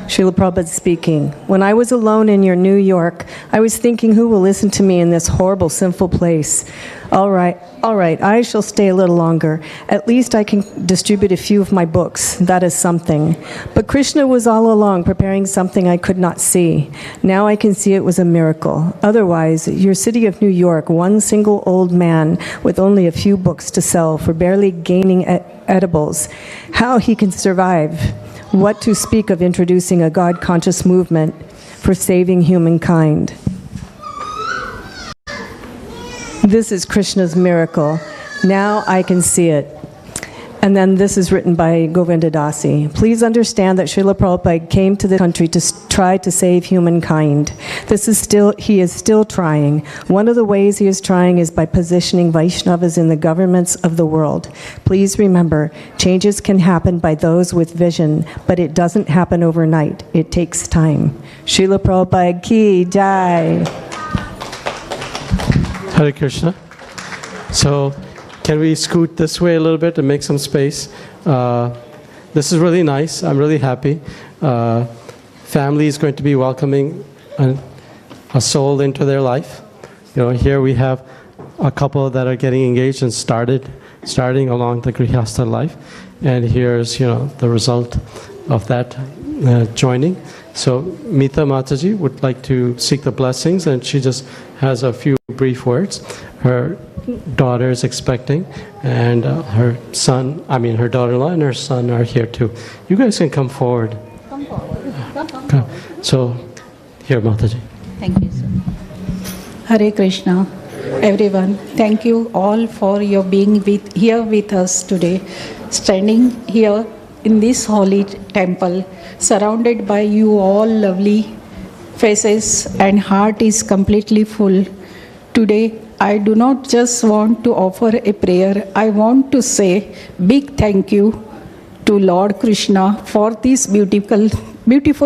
Srila Prabhupada speaking. When I was alone in your New York, I was thinking, who will listen to me in this horrible, sinful place? All right, I shall stay a little longer. At least I can distribute a few of my books. That is something. But Krishna was all along preparing something I could not see. Now I can see it was a miracle. Otherwise, your city of New York, one single old man with only a few books to sell for barely gaining edibles, how he can survive? What to speak of introducing a God-conscious movement for saving humankind? This is Krishna's miracle. Now I can see it. And then this is written by Govinda Dasi. Please understand that Srila Prabhupada came to the country to try to save humankind. He is still trying. One of the ways he is trying is by positioning Vaishnavas in the governments of the world. Please remember, changes can happen by those with vision, but it doesn't happen overnight. It takes time. Srila Prabhupada ki jai. Hare Krishna. So, can we scoot this way a little bit and make some space? This is really nice. I'm really happy. Family is going to be welcoming a soul into their life. Here we have a couple that are getting engaged and starting along the Grihastha life. And here's, the result of that joining. So Mita Mataji would like to seek the blessings, and she just has a few brief words. Her daughter is expecting, and her daughter-in-law and her son are here too. You guys can come forward. Come forward. Come. So, here, Mataji. Thank you, sir. Hare Krishna. Everyone, thank you all for your being here with us today, standing here in this holy temple, surrounded by you all lovely faces, and heart is completely full. Today, I do not just want to offer a prayer. I want to say big thank you to Lord Krishna for these beautiful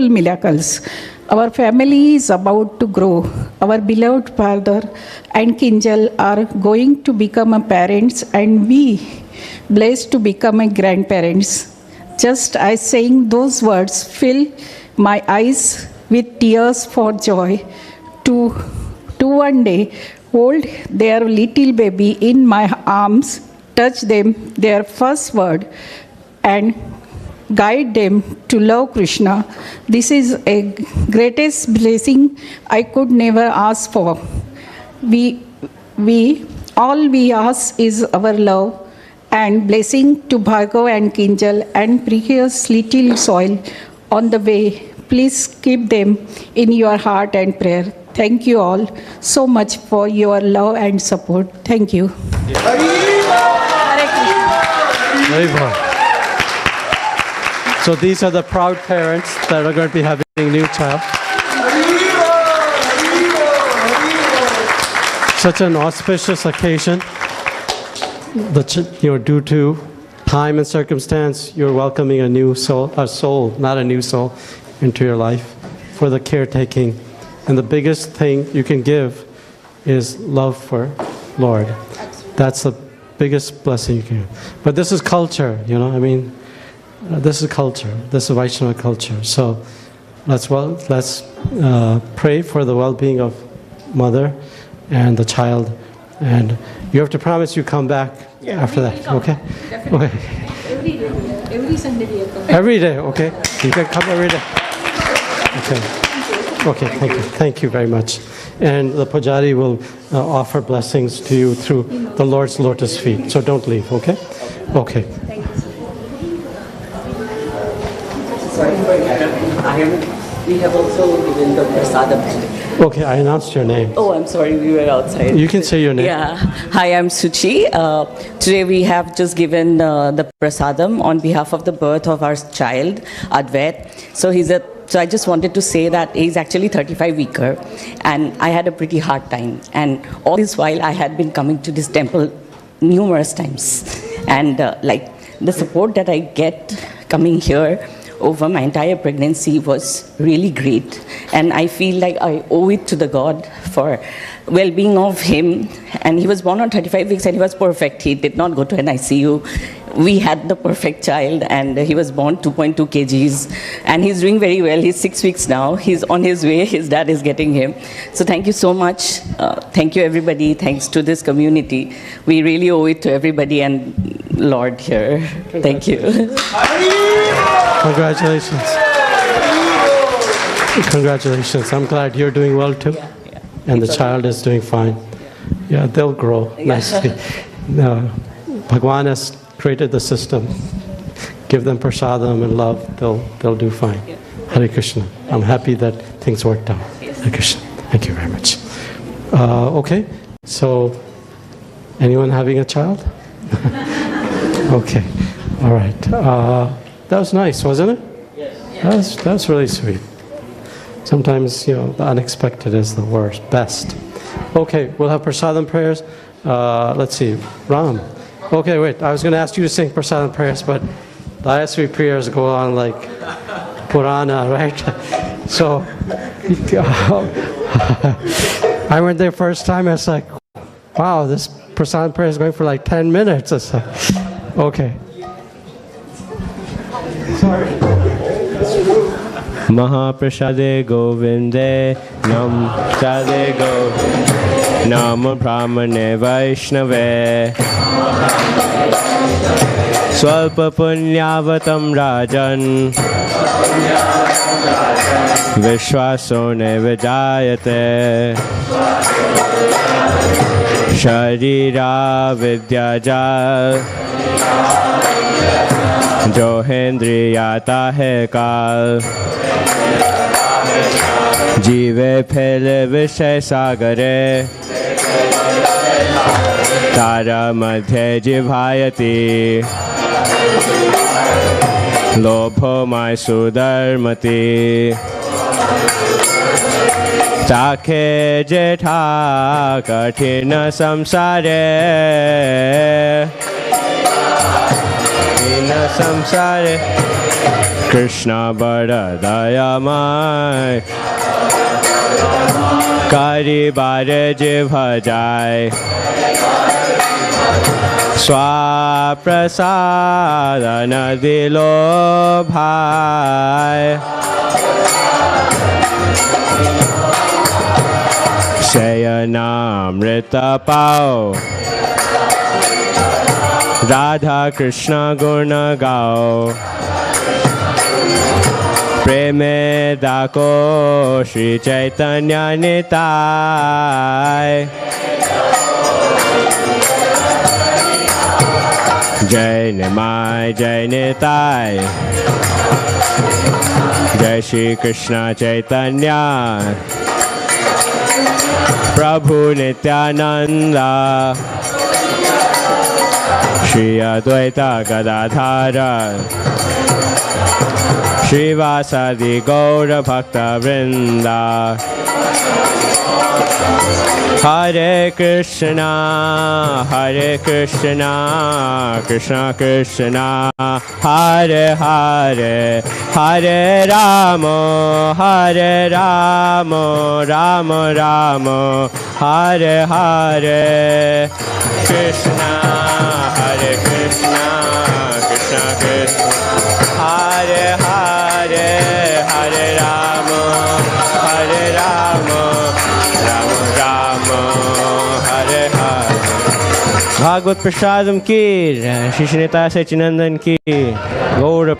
miracles. Our family is about to grow. Our beloved father and Kinjal are going to become a parents, and we blessed to become a grandparents. Just as saying those words fill my eyes with tears for joy to one day hold their little baby in my arms, touch them their first word, and guide them to love Krishna. This is a greatest blessing I could never ask for. All we ask is our love and blessing to Bhargav and Kinjal and precious little soil on the way. Please keep them in your heart and prayer. Thank you all so much for your love and support. Thank you. Very well. So these are the proud parents that are going to be having a new child. Such an auspicious occasion. Due to time and circumstance, you're welcoming a soul, not a new soul, into your life for the caretaking. And the biggest thing you can give is love for Lord. That's the biggest blessing you can give. But this is culture, this is culture. This is Vaishnava culture. So let's pray for the well-being of mother and the child. And you have to promise you come back after that, okay? Okay. Every Sunday we come. Every day, okay? You can come every day. Okay. Okay, thank you. Thank you very much. And the Pujari will offer blessings to you through the Lord's lotus feet. So don't leave, okay? Okay. Sorry for we have also given the prasadam. Okay, I announced your name. Oh, I'm sorry, we were outside. You can say your name. Yeah. Hi, I'm Suchi. Today we have just given the prasadam on behalf of the birth of our child, Advait. So I just wanted to say that he's actually 35-weeker, and I had a pretty hard time. And all this while, I had been coming to this temple numerous times. And the support that I get coming here over my entire pregnancy was really great. And I feel like I owe it to the God for well-being of him. And he was born on 35 weeks and he was perfect. He did not go to an ICU. We had the perfect child, and he was born 2.2 kgs. And he's doing very well. He's 6 weeks now. He's on his way. His dad is getting him. So thank you so much. Thank you, everybody. Thanks to this community. We really owe it to everybody and Lord here. Thank you. Congratulations. Congratulations. I'm glad you're doing well too. Yeah. And the child is doing fine. Yeah, they'll grow nicely. Bhagwan has created the system. Give them prasadam and love, they'll do fine. Yeah. Hare Krishna. I'm happy that things worked out. Yes. Hare Krishna. Thank you very much. Okay, so anyone having a child? Okay, all right. That was nice, wasn't it? Yes. That was really sweet. Sometimes, the unexpected is the worst, best. Okay, we'll have prasadam prayers. Let's see, Ram. Okay, wait, I was going to ask you to sing prasadam prayers, but the ISV prayers go on like Purana, right? So, I went there first time, I was like, wow, this prasadam prayer is going for like 10 minutes. It's like, okay. Sorry. Mahaprasade Govinde Nam Prasade Govinde Nam Brahmane Vaishnave Swalpa Punyavatam Rajan Vishwasone Vijayate Sharira Vidyaja Johendriyata hai kaal Jive phele vishay sagare Tara madhye jivhayati Lobho mai sudharmati Takhe jetha kathina samsare samsare. Krishna bada dayamay, kari bare je bhajai. Swaprasadana dilo bhai. Shayanamrita pao, Radha Krishna guna gao. Preme dako Shri Chaitanya Nitai. Jai Nimai Jai Nitai. Jai Shri Krishna Chaitanya Prabhu Nityananda Shri Advaita Gadadhara Shrivasadi Gaura Bhakta Vrinda. Hare Krishna, Krishna Krishna, Hare Hare, Hare Rama, Rama Rama, Hare Hare. Krishna, Hare Krishna, Krishna Krishna, Hare Hare, Hare Rama, Rama Rama, Hare Hare. Bhagavat प्रसादम की, श्री श्रीता सचिनंदन की, गौर